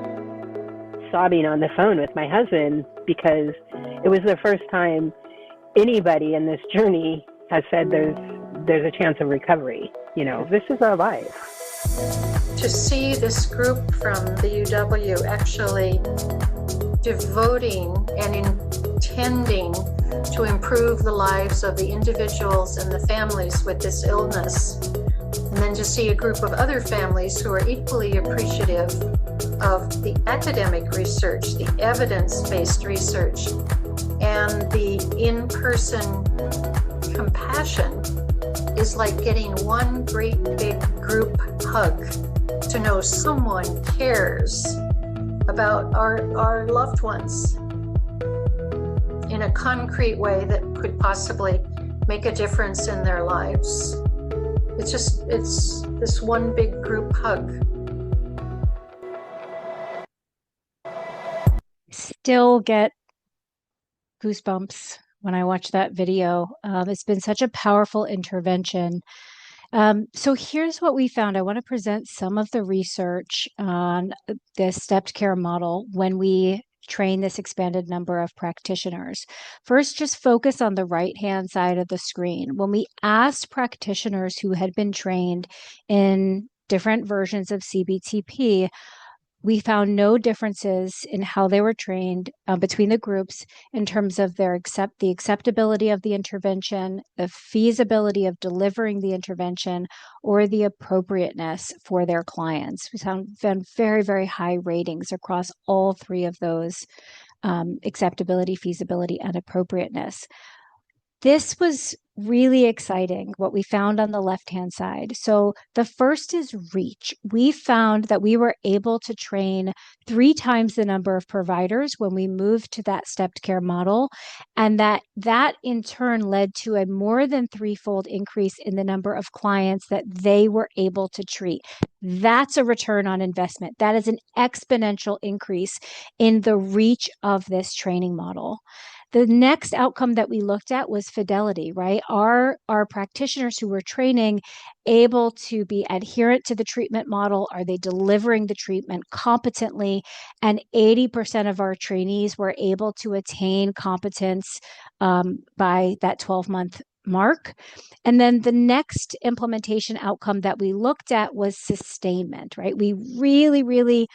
Sobbing on the phone with my husband because it was the first time anybody in this journey has said there's a chance of recovery. This is our life. To see this group from the UW actually devoting and intending to improve the lives of the individuals and the families with this illness, and then to see a group of other families who are equally appreciative of the academic research, the evidence-based research, and the in-person compassion is like getting one great big group hug to know someone cares about our loved ones in a concrete way that could possibly make a difference in their lives. It's this one big group hug. Still get goosebumps when I watch that video. It's been such a powerful intervention. So here's what we found. I want to present some of the research on the stepped care model when we train this expanded number of practitioners. First, just focus on the right-hand side of the screen. When we asked practitioners who had been trained in different versions of CBTP, we found no differences in how they were trained between the groups in terms of the acceptability of the intervention, the feasibility of delivering the intervention, or the appropriateness for their clients. We found very, very high ratings across all three of those, acceptability, feasibility, and appropriateness. This was really exciting, what we found on the left-hand side. So the first is reach. We found that we were able to train 3 times the number of providers when we moved to that stepped care model, and that in turn led to a more than 3-fold increase in the number of clients that they were able to treat. That's a return on investment. That is an exponential increase in the reach of this training model. The next outcome that we looked at was fidelity, right? Are our practitioners who were training able to be adherent to the treatment model? Are they delivering the treatment competently? And 80% of our trainees were able to attain competence by that 12-month mark. And then the next implementation outcome that we looked at was sustainment, right? We really, really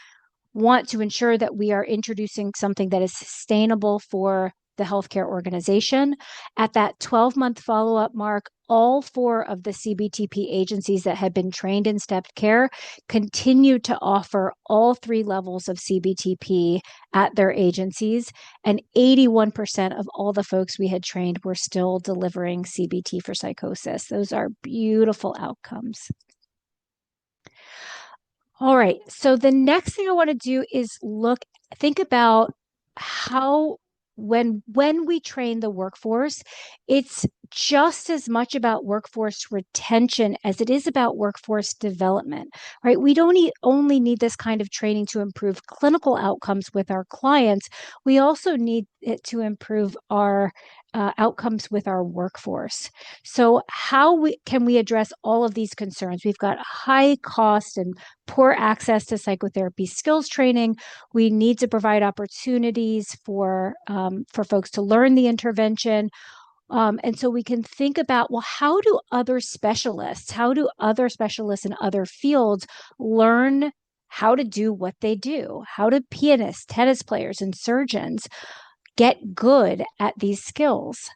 want to ensure that we are introducing something that is sustainable for the healthcare organization. At that 12-month follow-up mark, all 4 of the CBTP agencies that had been trained in stepped care continued to offer all 3 levels of CBTP at their agencies, and 81% of all the folks we had trained were still delivering CBT for psychosis. Those are beautiful outcomes. All right, so the next thing I want to do is think about how when we train the workforce, it's just as much about workforce retention as it is about workforce development, right? We don't only need this kind of training to improve clinical outcomes with our clients. We also need it to improve our outcomes with our workforce. So how can we address all of these concerns? We've got high cost and poor access to psychotherapy skills training. We need to provide opportunities for folks to learn the intervention. And so we can think about, well, how do other specialists in other fields learn how to do what they do? How do pianists, tennis players, and surgeons get good at these skills?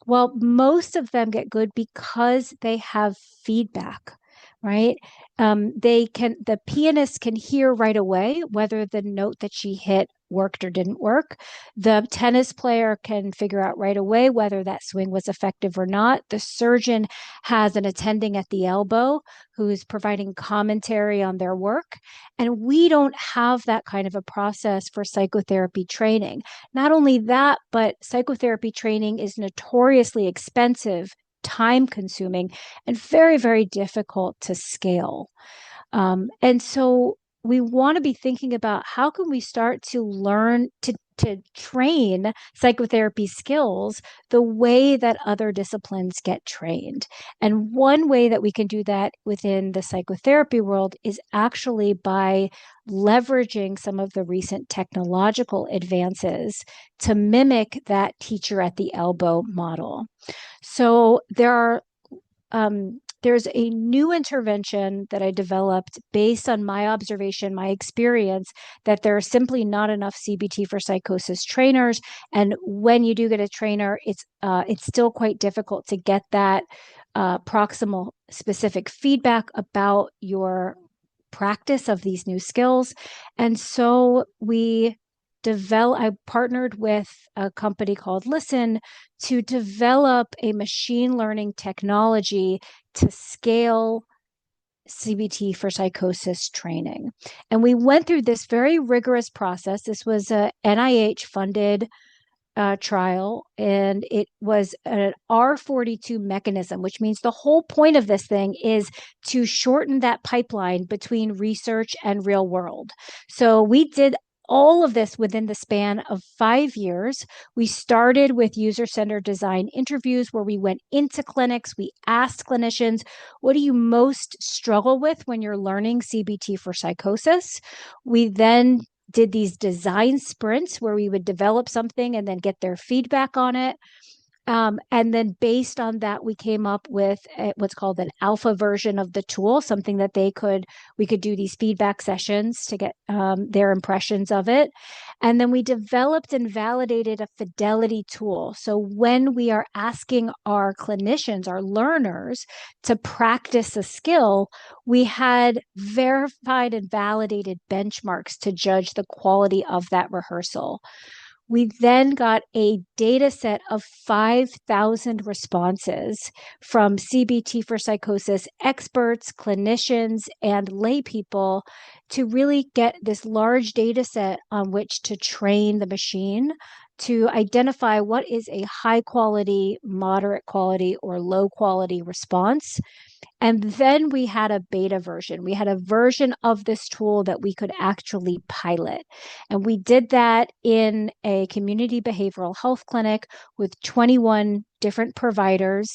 Well, most of them get good because they have feedback, right? The pianist can hear right away whether the note that she hit worked or didn't work. The tennis player can figure out right away whether that swing was effective or not. The surgeon has an attending at the elbow who's providing commentary on their work. And we don't have that kind of a process for psychotherapy training. Not only that, but psychotherapy training is notoriously expensive, time-consuming, and very, very difficult to scale. And so we want to be thinking about how can we start to learn to train psychotherapy skills the way that other disciplines get trained. And one way that we can do that within the psychotherapy world is actually by leveraging some of the recent technological advances to mimic that teacher at the elbow model. So there's a new intervention that I developed based on my observation, my experience, that there are simply not enough CBT for psychosis trainers. And when you do get a trainer, it's still quite difficult to get that proximal specific feedback about your practice of these new skills. And so I partnered with a company called Listen to develop a machine learning technology to scale CBT for psychosis training. And we went through this very rigorous process. This was a NIH funded trial, and it was an R42 mechanism, which means the whole point of this thing is to shorten that pipeline between research and real world. So we did all of this within the span of 5 years. We started with user-centered design interviews where we went into clinics. We asked clinicians, what do you most struggle with when you're learning CBT for psychosis? We then did these design sprints where we would develop something and then get their feedback on it. And then based on that, we came up with what's called an alpha version of the tool, something that we could do these feedback sessions to get their impressions of it. And then we developed and validated a fidelity tool. So when we are asking our clinicians, our learners, to practice a skill, we had verified and validated benchmarks to judge the quality of that rehearsal. We then got a data set of 5,000 responses from CBT for psychosis experts, clinicians, and lay people to really get this large data set on which to train the machine to identify what is a high quality, moderate quality, or low quality response. And then we had a beta version. We had a version of this tool that we could actually pilot. And we did that in a community behavioral health clinic with 21 different providers.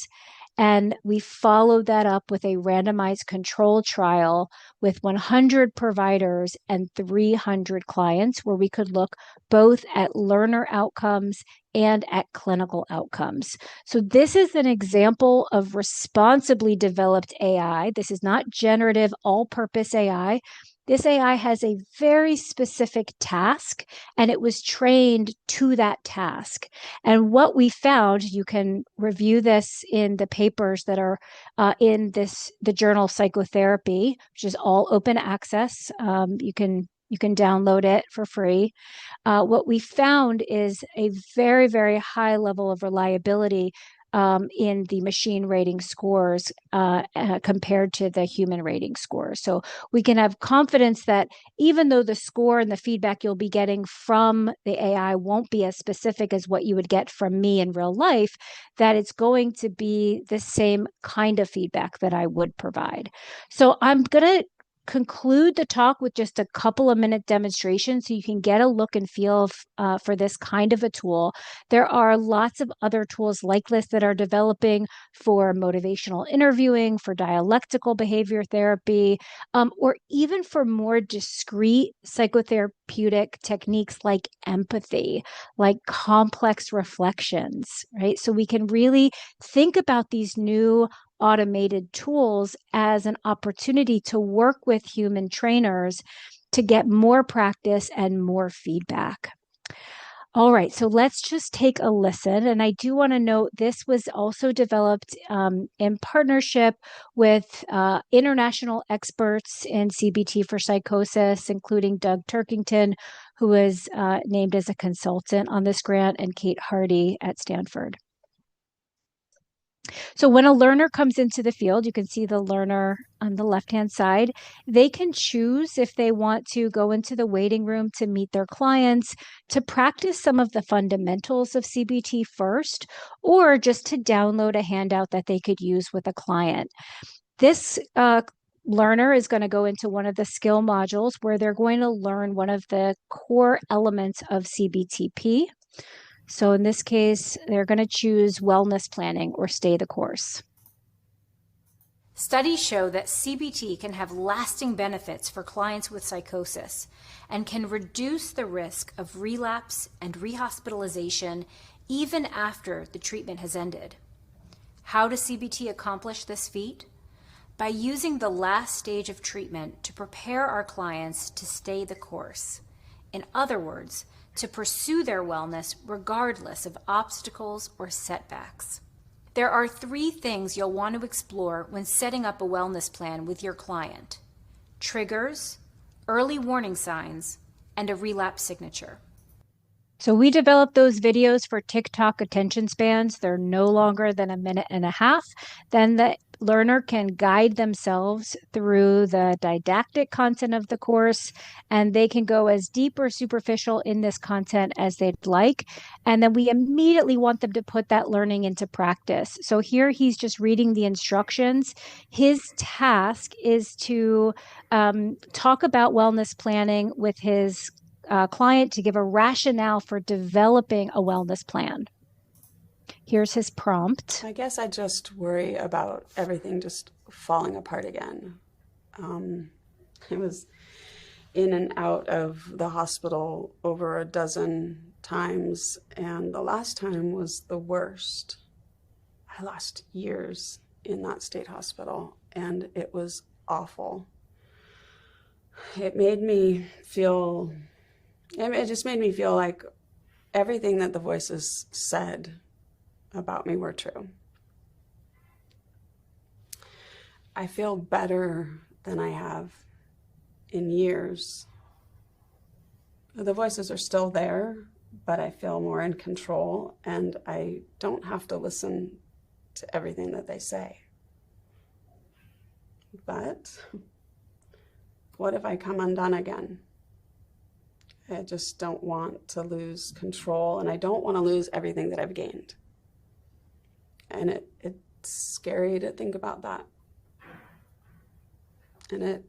And we followed that up with a randomized control trial with 100 providers and 300 clients, where we could look both at learner outcomes and at clinical outcomes. So this is an example of responsibly developed AI. This is not generative all-purpose AI. This AI has a very specific task, and it was trained to that task. And what we found, you can review this in the papers that are in the journal Psychotherapy, which is all open access. You can download it for free. What we found is a very, very high level of reliability in the machine rating scores compared to the human rating scores. So we can have confidence that even though the score and the feedback you'll be getting from the AI won't be as specific as what you would get from me in real life, that it's going to be the same kind of feedback that I would provide. So I'm going to conclude the talk with just a couple of minute demonstrations so you can get a look and feel for this kind of a tool. There are lots of other tools like this that are developing for motivational interviewing, for dialectical behavior therapy, or even for more discrete psychotherapeutic techniques like empathy, like complex reflections, right? So we can really think about these new automated tools as an opportunity to work with human trainers to get more practice and more feedback. All right, so let's just take a listen. And I do want to note this was also developed in partnership with international experts in CBT for psychosis, including Doug Turkington, who was named as a consultant on this grant, and Kate Hardy at Stanford. So when a learner comes into the field, you can see the learner on the left-hand side. They can choose if they want to go into the waiting room to meet their clients, to practice some of the fundamentals of CBT first, or just to download a handout that they could use with a client. This learner is going to go into one of the skill modules where they're going to learn one of the core elements of CBTP. So in this case, they're going to choose wellness planning or stay the course. Studies show that CBT can have lasting benefits for clients with psychosis and can reduce the risk of relapse and rehospitalization even after the treatment has ended. How does CBT accomplish this feat? By using the last stage of treatment to prepare our clients to stay the course. In other words, to pursue their wellness regardless of obstacles or setbacks. There are 3 things you'll want to explore when setting up a wellness plan with your client: triggers, early warning signs, and a relapse signature. So we developed those videos for TikTok attention spans. They're no longer than a minute and a half. Then the learner can guide themselves through the didactic content of the course, and they can go as deep or superficial in this content as they'd like. And then we immediately want them to put that learning into practice. So here he's just reading the instructions. His task is to talk about wellness planning with his client, to give a rationale for developing a wellness plan. Here's his prompt. I guess I just worry about everything just falling apart again. I was in and out of the hospital over a dozen times, and the last time was the worst. I lost years in that state hospital, and it was awful. It just made me feel like everything that the voices said about me were true. I feel better than I have in years. The voices are still there, but I feel more in control, and I don't have to listen to everything that they say. But what if I come undone again? I just don't want to lose control, and I don't want to lose everything that I've gained. And it's scary to think about that. And it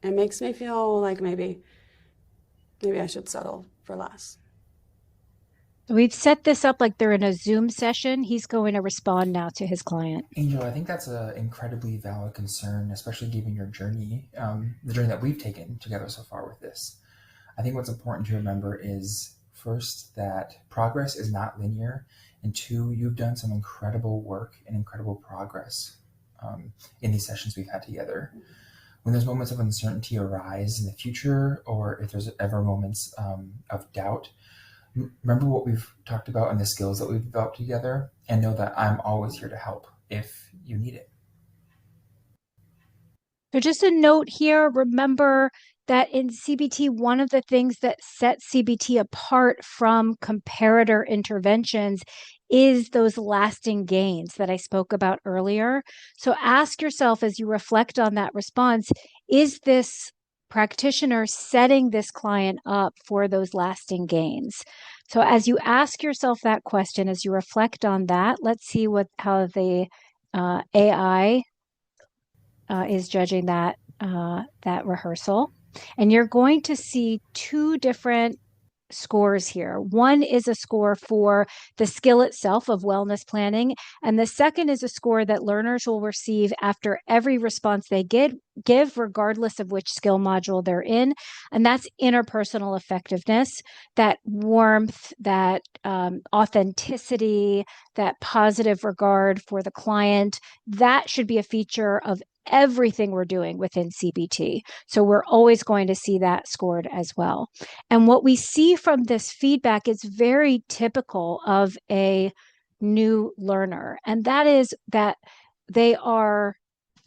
makes me feel like maybe I should settle for less. We've set this up like they're in a Zoom session. He's going to respond now to his client. Angel, I think that's an incredibly valid concern, especially given your journey, the journey that we've taken together so far with this. I think what's important to remember is, first, that progress is not linear, and two, you've done some incredible work and incredible progress in these sessions we've had together. When those moments of uncertainty arise in the future, or if there's ever moments of doubt, remember what we've talked about and the skills that we've developed together, and know that I'm always here to help if you need it. So just a note here, remember that in CBT, one of the things that sets CBT apart from comparator interventions is those lasting gains that I spoke about earlier. So ask yourself as you reflect on that response, is this practitioner setting this client up for those lasting gains? So as you ask yourself that question, as you reflect on that, let's see how the AI is judging that rehearsal. And you're going to see two different scores here. One is a score for the skill itself of wellness planning, and the second is a score that learners will receive after every response they give, regardless of which skill module they're in, and that's interpersonal effectiveness, that warmth, that authenticity, that positive regard for the client. That should be a feature of everything we're doing within CBT. So we're always going to see that scored as well. And what we see from this feedback is very typical of a new learner. And that is that they are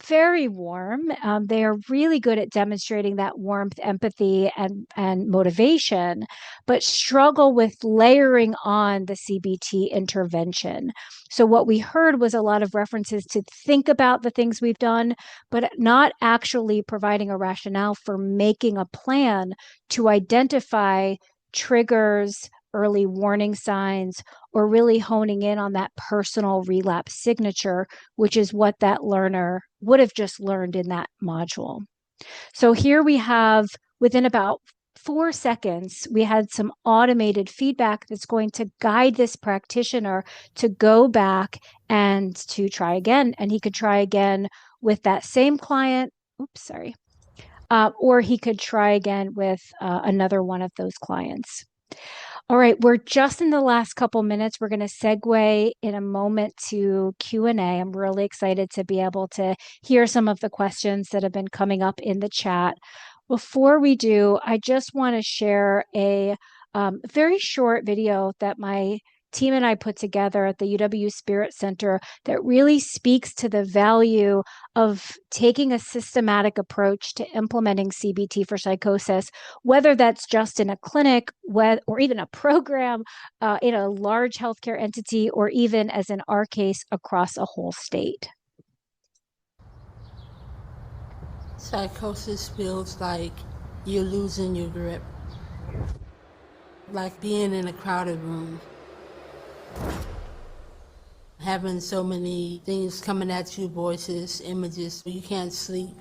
very warm. They are really good at demonstrating that warmth, empathy, and motivation, but struggle with layering on the CBT intervention. So what we heard was a lot of references to think about the things we've done, but not actually providing a rationale for making a plan to identify triggers, early warning signs, or really honing in on that personal relapse signature, which is what that learner would have just learned in that module. So here we have, within about 4 seconds, we had some automated feedback that's going to guide this practitioner to go back and to try again. And he could try again with that same client. Or he could try again with another one of those clients. All right, we're just in the last couple minutes. We're going to segue in a moment to Q&A. I'm really excited to be able to hear some of the questions that have been coming up in the chat. Before we do, I just want to share a very short video that my team and I put together at the UW Spirit Center that really speaks to the value of taking a systematic approach to implementing CBT for psychosis, whether that's just in a clinic or even a program in a large healthcare entity, or even, as in our case, across a whole state. Psychosis feels like you're losing your grip, like being in a crowded room, having so many things coming at you, voices, images, you can't sleep.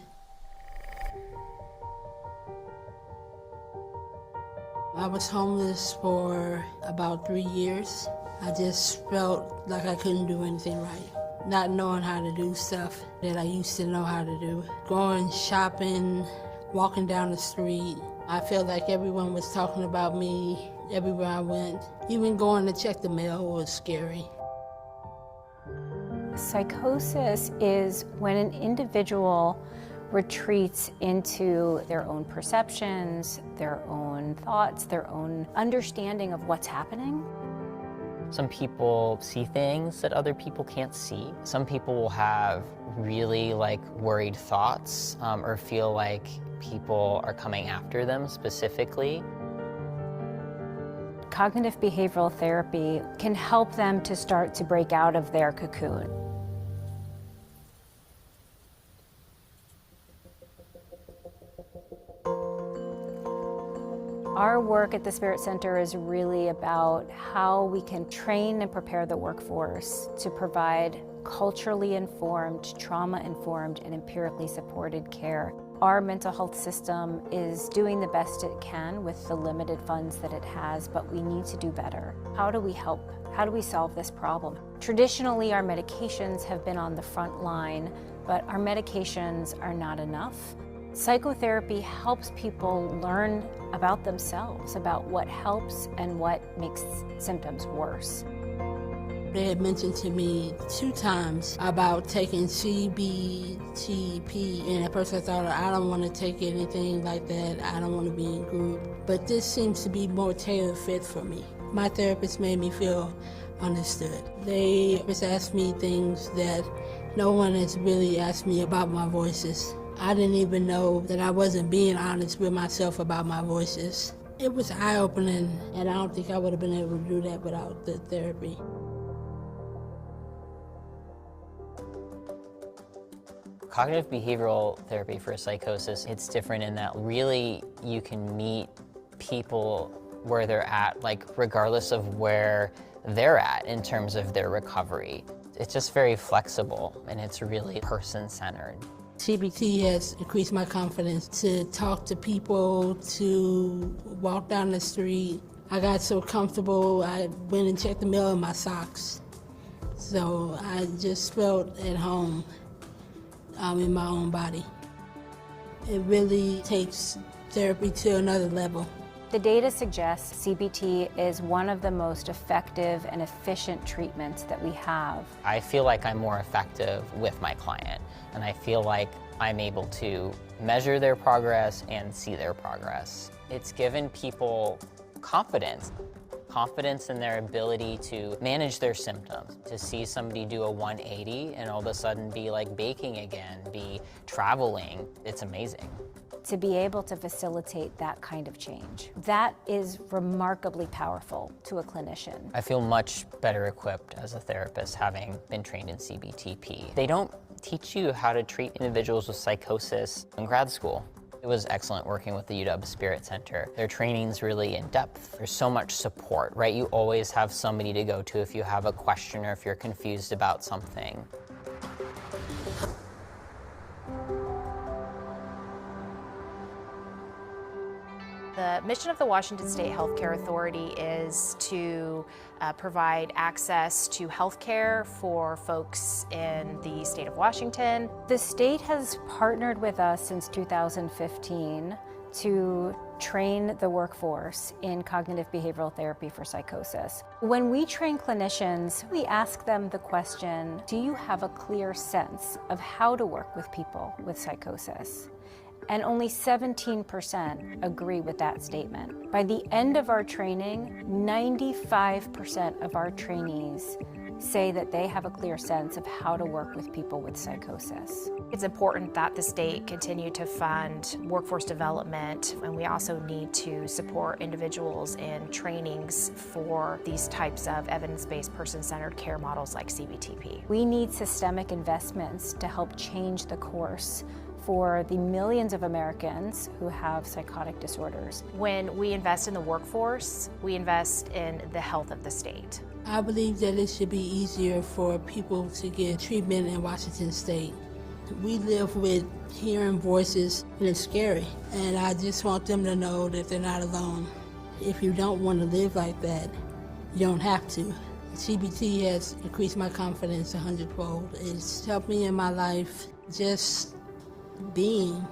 I was homeless for about 3 years. I just felt like I couldn't do anything right. Not knowing how to do stuff that I used to know how to do. Going shopping, walking down the street. I felt like everyone was talking about me everywhere I went. Even going to check the mail was scary. Psychosis is when an individual retreats into their own perceptions, their own thoughts, their own understanding of what's happening. Some people see things that other people can't see. Some people will have really worried thoughts or feel like people are coming after them specifically. Cognitive behavioral therapy can help them to start to break out of their cocoon. Our work at the Spirit Center is really about how we can train and prepare the workforce to provide culturally informed, trauma-informed, and empirically supported care. Our mental health system is doing the best it can with the limited funds that it has, but we need to do better. How do we help? How do we solve this problem? Traditionally, our medications have been on the front line, but our medications are not enough. Psychotherapy helps people learn about themselves, about what helps and what makes symptoms worse. They had mentioned to me 2 times about taking CBTP, and at first I thought, I don't want to take anything like that. I don't want to be in group. But this seems to be more tailor fit for me. My therapist made me feel understood. They just asked me things that no one has really asked me about my voices. I didn't even know that I wasn't being honest with myself about my voices. It was eye-opening, and I don't think I would have been able to do that without the therapy. Cognitive behavioral therapy for psychosis, it's different in that really you can meet people where they're at, regardless of where they're at in terms of their recovery. It's just very flexible, and it's really person-centered. CBT has increased my confidence to talk to people, to walk down the street. I got so comfortable, I went and checked the mail in my socks. So I just felt at home in my own body. It really takes therapy to another level. The data suggests CBT is one of the most effective and efficient treatments that we have. I feel like I'm more effective with my client, and I feel like I'm able to measure their progress and see their progress. It's given people confidence in their ability to manage their symptoms, to see somebody do a 180 and all of a sudden be baking again, be traveling. It's amazing. To be able to facilitate that kind of change. That is remarkably powerful to a clinician. I feel much better equipped as a therapist having been trained in CBTP. They don't teach you how to treat individuals with psychosis in grad school. It was excellent working with the UW Spirit Center. Their training's really in depth. There's so much support, right? You always have somebody to go to if you have a question or if you're confused about something. The mission of the Washington State Healthcare Authority is to provide access to health care for folks in the state of Washington. The state has partnered with us since 2015 to train the workforce in cognitive behavioral therapy for psychosis. When we train clinicians, we ask them the question, do you have a clear sense of how to work with people with psychosis? And only 17% agree with that statement. By the end of our training, 95% of our trainees say that they have a clear sense of how to work with people with psychosis. It's important that the state continue to fund workforce development, and we also need to support individuals in trainings for these types of evidence-based person-centered care models like CBTP. We need systemic investments to help change the course for the millions of Americans who have psychotic disorders. When we invest in the workforce, we invest in the health of the state. I believe that it should be easier for people to get treatment in Washington State. We live with hearing voices, and it's scary. And I just want them to know that they're not alone. If you don't want to live like that, you don't have to. CBT has increased my confidence 100-fold. It's helped me in my life just being.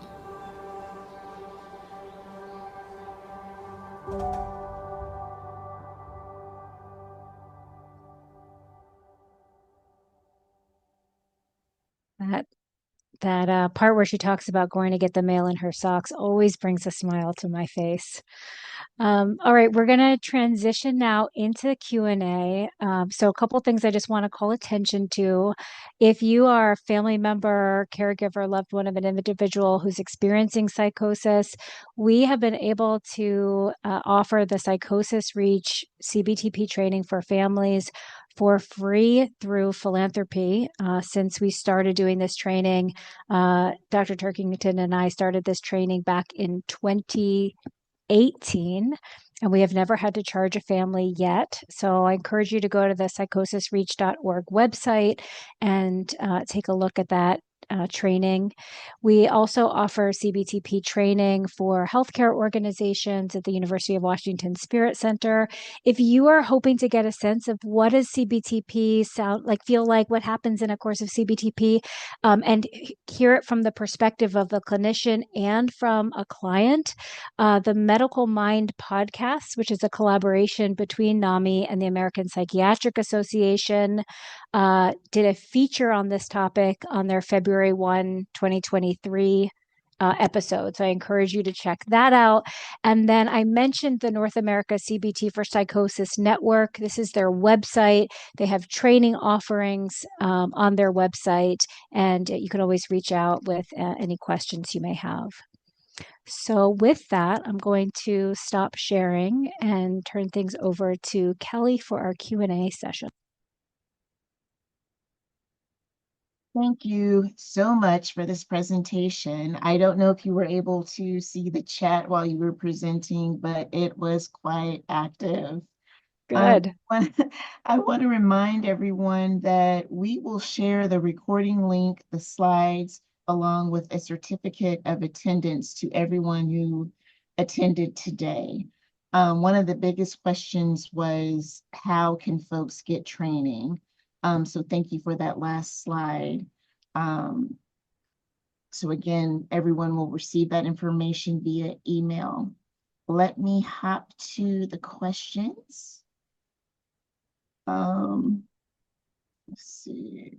That part where she talks about going to get the mail in her socks always brings a smile to my face. All right, we're going to transition now into Q&A. So a couple things I just want to call attention to. If you are a family member, caregiver, loved one of an individual who's experiencing psychosis, we have been able to offer the Psychosis Reach CBTP training for families for free through philanthropy. Since we started doing this training, Dr. Turkington and I started this training back in 2018, and we have never had to charge a family yet. So I encourage you to go to the psychosisreach.org website and take a look at that training. We also offer CBTP training for healthcare organizations at the University of Washington Spirit Center. If you are hoping to get a sense of what does CBTP sound like, feel like, what happens in a course of CBTP, and hear it from the perspective of a clinician and from a client, the Medical Mind podcast, which is a collaboration between NAMI and the American Psychiatric Association, did a feature on this topic on their February 1, 2023 episode. So I encourage you to check that out. And then I mentioned the North America CBT for Psychosis Network. This is their website. They have training offerings on their website, and you can always reach out with any questions you may have. So with that, I'm going to stop sharing and turn things over to Kelly for our Q&A session. Thank you so much for this presentation. I don't know if you were able to see the chat while you were presenting, but it was quite active. Good. I want to remind everyone that we will share the recording link, the slides, along with a certificate of attendance to everyone who attended today. One of the biggest questions was, how can folks get training? So thank you for that last slide. So again, everyone will receive that information via email. Let me hop to the questions. Let's see.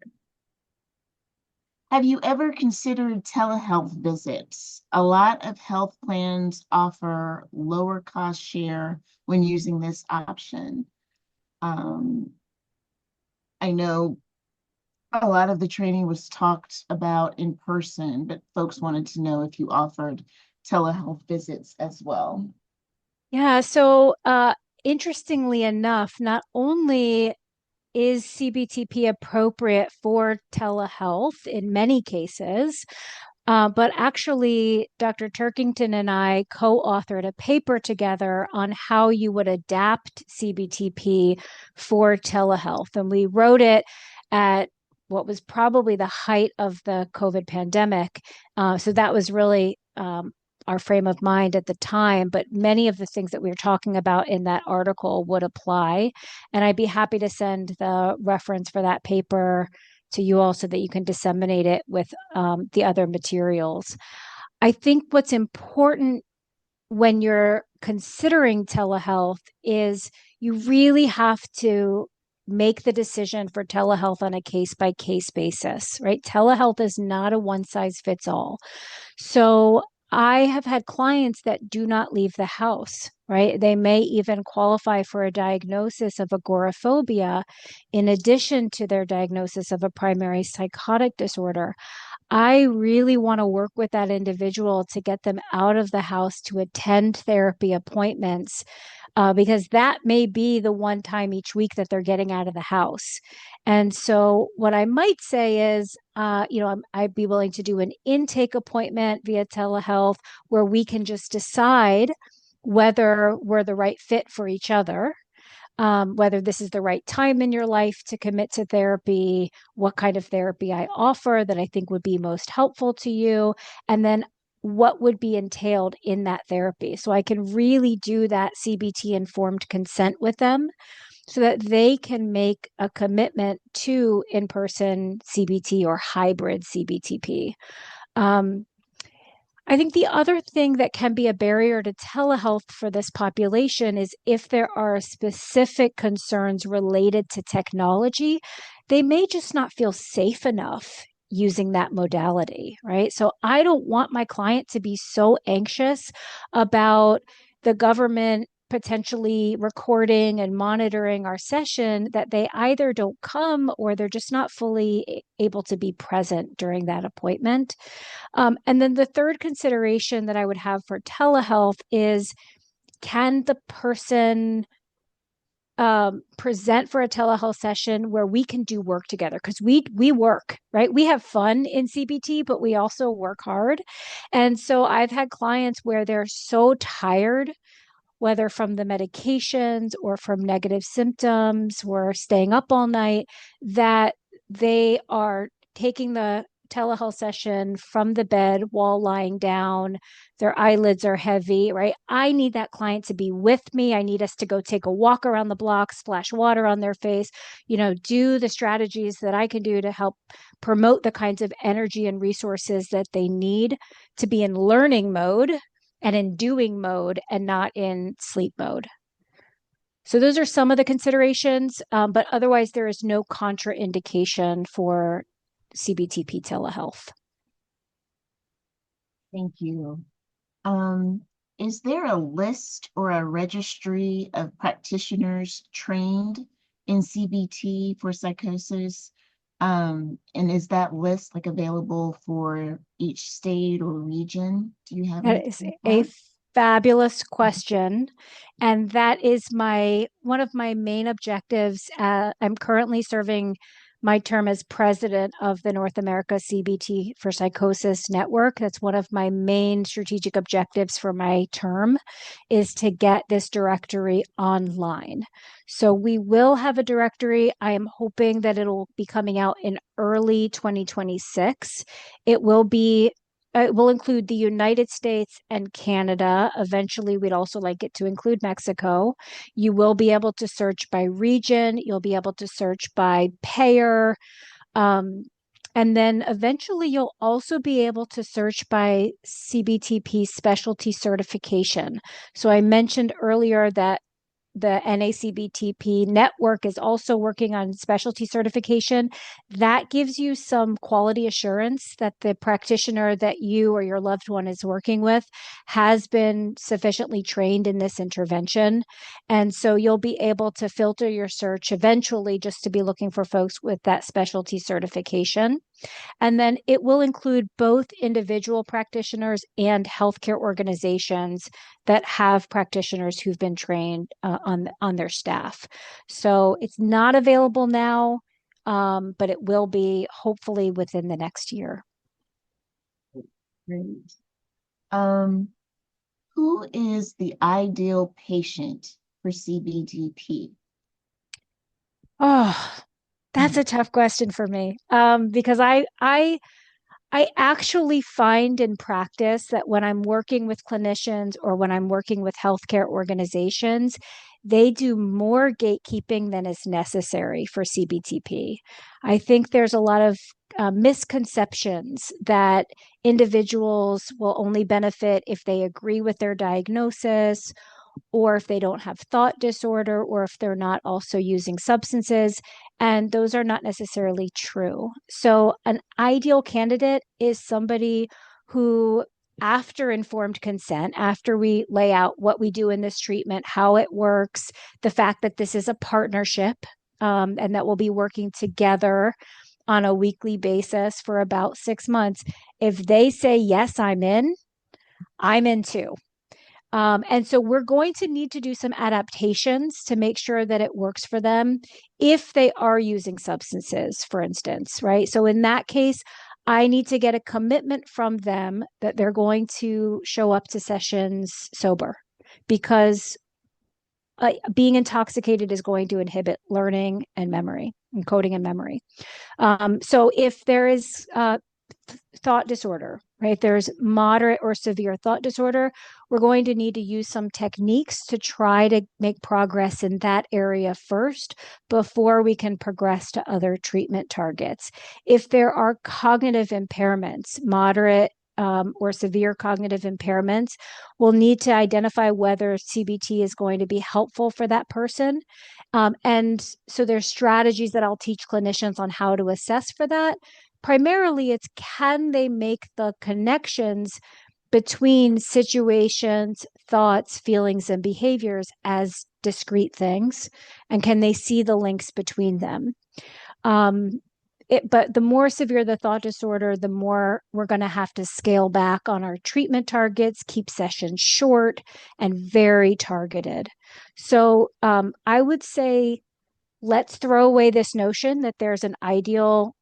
Have you ever considered telehealth visits? A lot of health plans offer lower cost share when using this option. I know a lot of the training was talked about in person, but folks wanted to know if you offered telehealth visits as well. Yeah, so interestingly enough, not only is CBTP appropriate for telehealth in many cases, but actually, Dr. Turkington and I co-authored a paper together on how you would adapt CBTP for telehealth. And we wrote it at what was probably the height of the COVID pandemic. So that was really our frame of mind at the time, but many of the things that we were talking about in that article would apply. And I'd be happy to send the reference for that paper to you all so that you can disseminate it with the other materials. I think what's important when you're considering telehealth is you really have to make the decision for telehealth on a case-by-case basis, right? Telehealth is not a one-size-fits-all. So I have had clients that do not leave the house, right? They may even qualify for a diagnosis of agoraphobia in addition to their diagnosis of a primary psychotic disorder. I really want to work with that individual to get them out of the house to attend therapy appointments because that may be the one time each week that they're getting out of the house. And so what I might say is, I'd be willing to do an intake appointment via telehealth where we can just decide whether we're the right fit for each other, whether this is the right time in your life to commit to therapy, what kind of therapy I offer that I think would be most helpful to you, and then what would be entailed in that therapy. So I can really do that CBT informed consent with them so that they can make a commitment to in-person CBT or hybrid CBTP. I think the other thing that can be a barrier to telehealth for this population is if there are specific concerns related to technology, they may just not feel safe enough using that modality, right? So I don't want my client to be so anxious about the government potentially recording and monitoring our session that they either don't come or they're just not fully able to be present during that appointment. And then the third consideration that I would have for telehealth is, can the person present for a telehealth session where we can do work together? Because we work, right? We have fun in CBT, but we also work hard. And so I've had clients where they're so tired, whether from the medications or from negative symptoms or staying up all night, that they are taking the telehealth session from the bed while lying down. Their eyelids are heavy, right? I need that client to be with me. I need us to go take a walk around the block, splash water on their face, do the strategies that I can do to help promote the kinds of energy and resources that they need to be in learning mode and in doing mode and not in sleep mode. So those are some of the considerations, but otherwise there is no contraindication for CBTP telehealth. Thank you. Is there a list or a registry of practitioners trained in CBT for psychosis? And is that list available for each state or region? Do you have That is a fabulous question. And that is one of my main objectives. I'm currently serving my term as president of the North America CBT for Psychosis Network. That's one of my main strategic objectives for my term, is to get this directory online. So we will have a directory. I am hoping that it'll be coming out in early 2026. It will include the United States and Canada. Eventually, we'd also like it to include Mexico. You will be able to search by region. You'll be able to search by payer. And then eventually, you'll also be able to search by CBTP specialty certification. So I mentioned earlier that the NACBTP network is also working on specialty certification. That gives you some quality assurance that the practitioner that you or your loved one is working with has been sufficiently trained in this intervention. And so you'll be able to filter your search eventually just to be looking for folks with that specialty certification. And then it will include both individual practitioners and healthcare organizations that have practitioners who've been trained on their staff. So it's not available now, but it will be hopefully within the next year. Great. Who is the ideal patient for CBTP? Oh, that's a tough question for me, because I actually find in practice that when I'm working with clinicians or when I'm working with healthcare organizations, they do more gatekeeping than is necessary for CBTP. I think there's a lot of misconceptions that individuals will only benefit if they agree with their diagnosis, or if they don't have thought disorder, or if they're not also using substances. And those are not necessarily true. So an ideal candidate is somebody who, after informed consent, after we lay out what we do in this treatment, how it works, the fact that this is a partnership, and that we'll be working together on a weekly basis for about 6 months. If they say, yes, I'm in too. And so we're going to need to do some adaptations to make sure that it works for them if they are using substances, for instance, right? So in that case, I need to get a commitment from them that they're going to show up to sessions sober, because being intoxicated is going to inhibit learning and memory, and coding and memory. So if there is thought disorder, right? There's moderate or severe thought disorder. We're going to need to use some techniques to try to make progress in that area first before we can progress to other treatment targets. If there are cognitive impairments, moderate or severe cognitive impairments, we'll need to identify whether CBT is going to be helpful for that person. And so there's strategies that I'll teach clinicians on how to assess for that. Primarily, it's can they make the connections between situations, thoughts, feelings, and behaviors as discrete things, and can they see the links between them? But the more severe the thought disorder, the more we're going to have to scale back on our treatment targets, keep sessions short and very targeted. So I would say let's throw away this notion that there's an ideal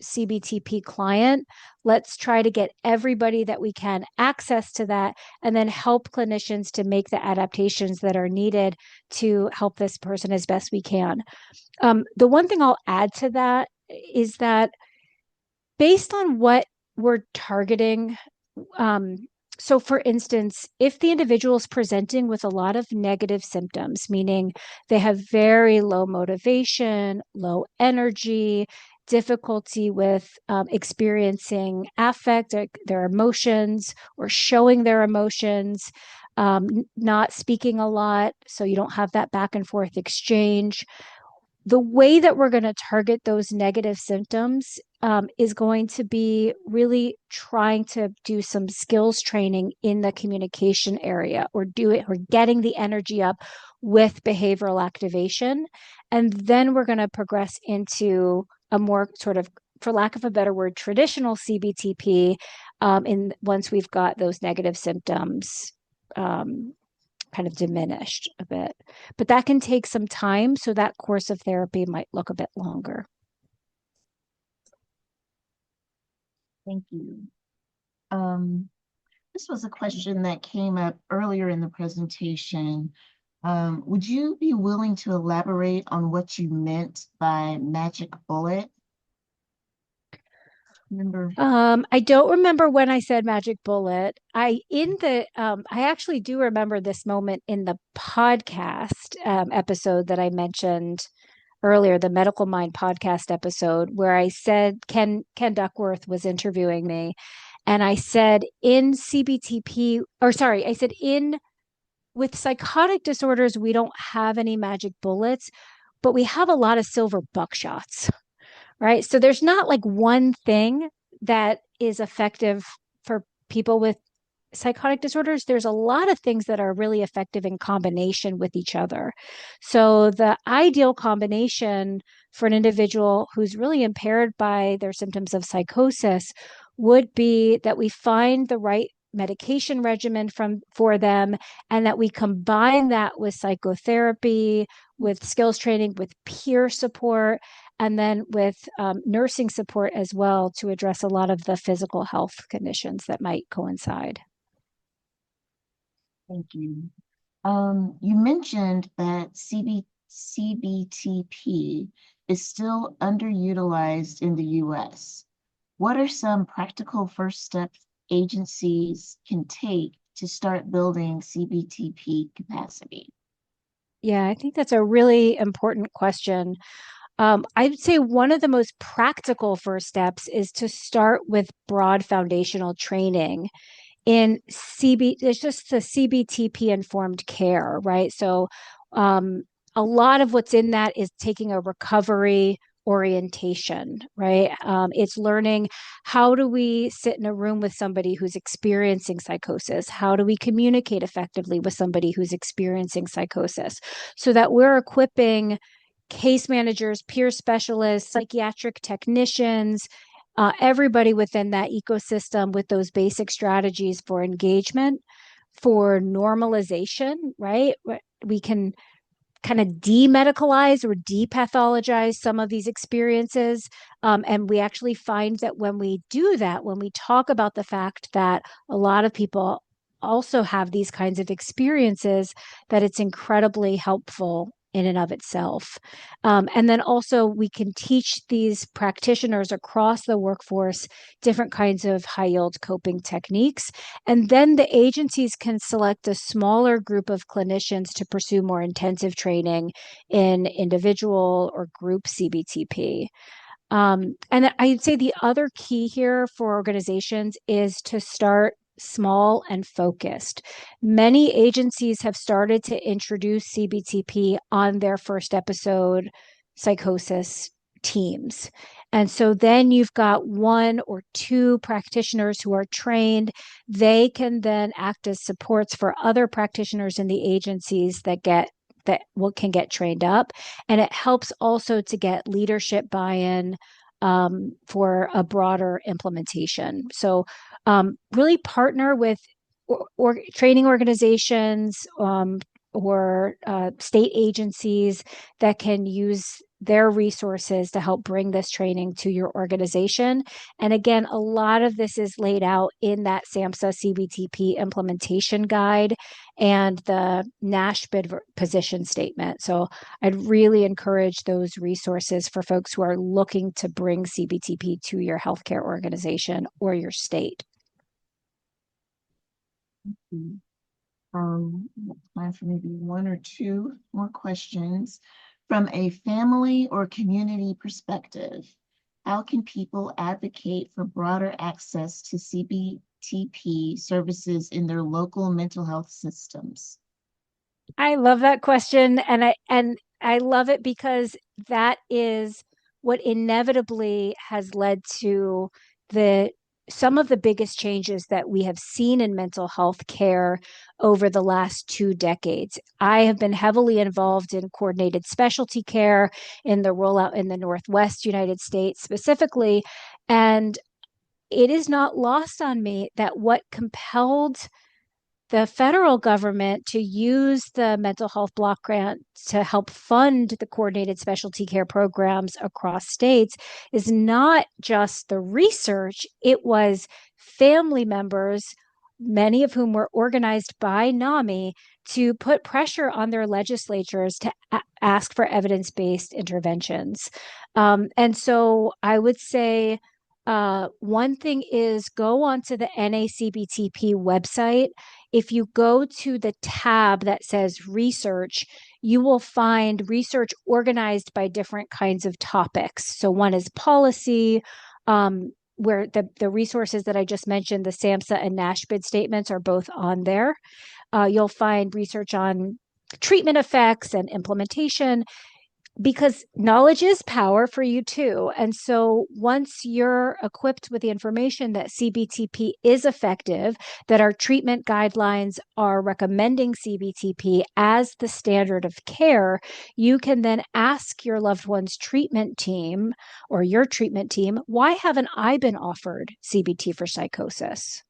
CBTP client. Let's try to get everybody that we can access to that, and then help clinicians to make the adaptations that are needed to help this person as best we can. The one thing I'll add to that is that based on what we're targeting, so for instance, if the individual is presenting with a lot of negative symptoms, meaning they have very low motivation, low energy, difficulty with experiencing affect, their emotions, or showing their emotions, not speaking a lot, so you don't have that back and forth exchange. The way that we're going to target those negative symptoms is going to be really trying to do some skills training in the communication area, or getting the energy up with behavioral activation. And then we're going to progress into a more sort of, for lack of a better word, traditional CBTP once we've got those negative symptoms kind of diminished a bit. But that can take some time, so that course of therapy might look a bit longer. Thank you. This was a question that came up earlier in the presentation. Would you be willing to elaborate on what you meant by magic bullet? Remember? I don't remember when I said magic bullet. I actually do remember this moment in the podcast episode that I mentioned earlier, the Medical Mind podcast episode, where I said Ken Duckworth was interviewing me, and I said in CBTP, or sorry, I said with psychotic disorders, we don't have any magic bullets, but we have a lot of silver buckshots, right? So there's not like one thing that is effective for people with psychotic disorders. There's a lot of things that are really effective in combination with each other. So the ideal combination for an individual who's really impaired by their symptoms of psychosis would be that we find the right medication regimen for them, and that we combine that with psychotherapy, with skills training, with peer support, and then with nursing support as well, to address a lot of the physical health conditions that might coincide. Thank you. You mentioned that CBTP is still underutilized in the US. What are some practical first steps agencies can take to start building CBTP capacity? Yeah, I think that's a really important question. I'd say one of the most practical first steps is to start with broad foundational training in it's just the CBTP informed care, right? So a lot of what's in that is taking a recovery orientation, right? It's learning, how do we sit in a room with somebody who's experiencing psychosis? How do we communicate effectively with somebody who's experiencing psychosis? So that we're equipping case managers, peer specialists, psychiatric technicians, everybody within that ecosystem with those basic strategies for engagement for normalization, right? We can kind of demedicalize or depathologize some of these experiences. And we actually find that when we do that, when we talk about the fact that a lot of people also have these kinds of experiences, that it's incredibly helpful in and of itself. And then also we can teach these practitioners across the workforce different kinds of high yield coping techniques. And then the agencies can select a smaller group of clinicians to pursue more intensive training in individual or group CBTP. And I'd say the other key here for organizations is to start small and focused. Many agencies have started to introduce CBTP on their first episode psychosis teams. And so then you've got 1 or 2 practitioners who are trained. They can then act as supports for other practitioners in the agencies that can get trained up. And it helps also to get leadership buy-in for a broader implementation. So really partner with training organizations or state agencies that can use their resources to help bring this training to your organization. And again, a lot of this is laid out in that SAMHSA CBTP implementation guide and the NASHBID position statement. So I'd really encourage those resources for folks who are looking to bring CBTP to your healthcare organization or your state. Time for maybe 1 or 2 more questions. From a family or community perspective, how can people advocate for broader access to CBTP services in their local mental health systems? I love that question, and I love it because that is what inevitably has led to some of the biggest changes that we have seen in mental health care over the last 2 decades. I have been heavily involved in coordinated specialty care in the rollout in the Northwest United States specifically, and it is not lost on me that what compelled the federal government to use the mental health block grant to help fund the coordinated specialty care programs across states is not just the research, it was family members, many of whom were organized by NAMI, to put pressure on their legislatures to ask for evidence-based interventions. And so I would say one thing is go onto the NACBTP website. If you go to the tab that says research, you will find research organized by different kinds of topics. So one is policy, where the resources that I just mentioned, the SAMHSA and NASHBID statements are both on there. You'll find research on treatment effects and implementation, because knowledge is power for you too. And so once you're equipped with the information that CBTP is effective, that our treatment guidelines are recommending CBTP as the standard of care, you can then ask your loved one's treatment team or your treatment team, why haven't I been offered CBT for psychosis?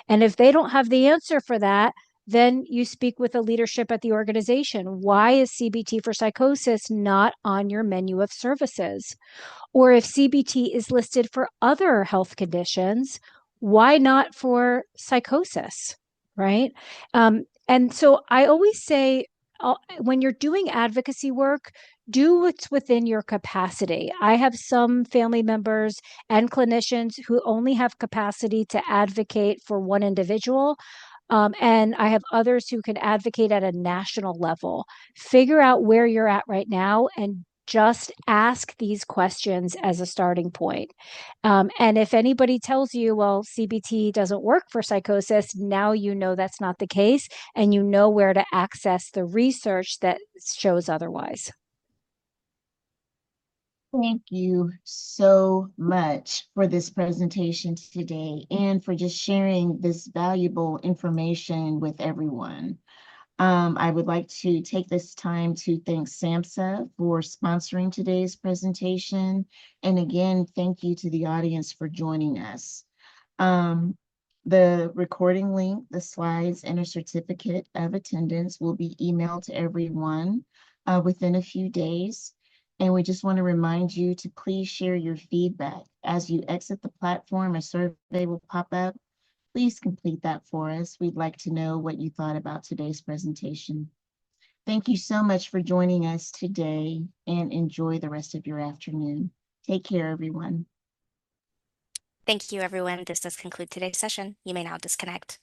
And if they don't have the answer for that, then you speak with the leadership at the organization. Why is CBT for psychosis not on your menu of services? Or if CBT is listed for other health conditions, why not for psychosis, right? And so I always say, when you're doing advocacy work, do what's within your capacity. I have some family members and clinicians who only have capacity to advocate for one individual. And I have others who can advocate at a national level. Figure out where you're at right now and just ask these questions as a starting point. And if anybody tells you, well, CBT doesn't work for psychosis, now you know that's not the case, and you know where to access the research that shows otherwise. Thank you so much for this presentation today and for just sharing this valuable information with everyone. I would like to take this time to thank SAMHSA for sponsoring today's presentation. And again, thank you to the audience for joining us. The recording link, the slides, and a certificate of attendance will be emailed to everyone within a few days. And we just want to remind you to please share your feedback. As you exit the platform, a survey will pop up. Please complete that for us. We'd like to know what you thought about today's presentation. Thank you so much for joining us today, and enjoy the rest of your afternoon. Take care, everyone. Thank you, everyone. This does conclude today's session. You may now disconnect.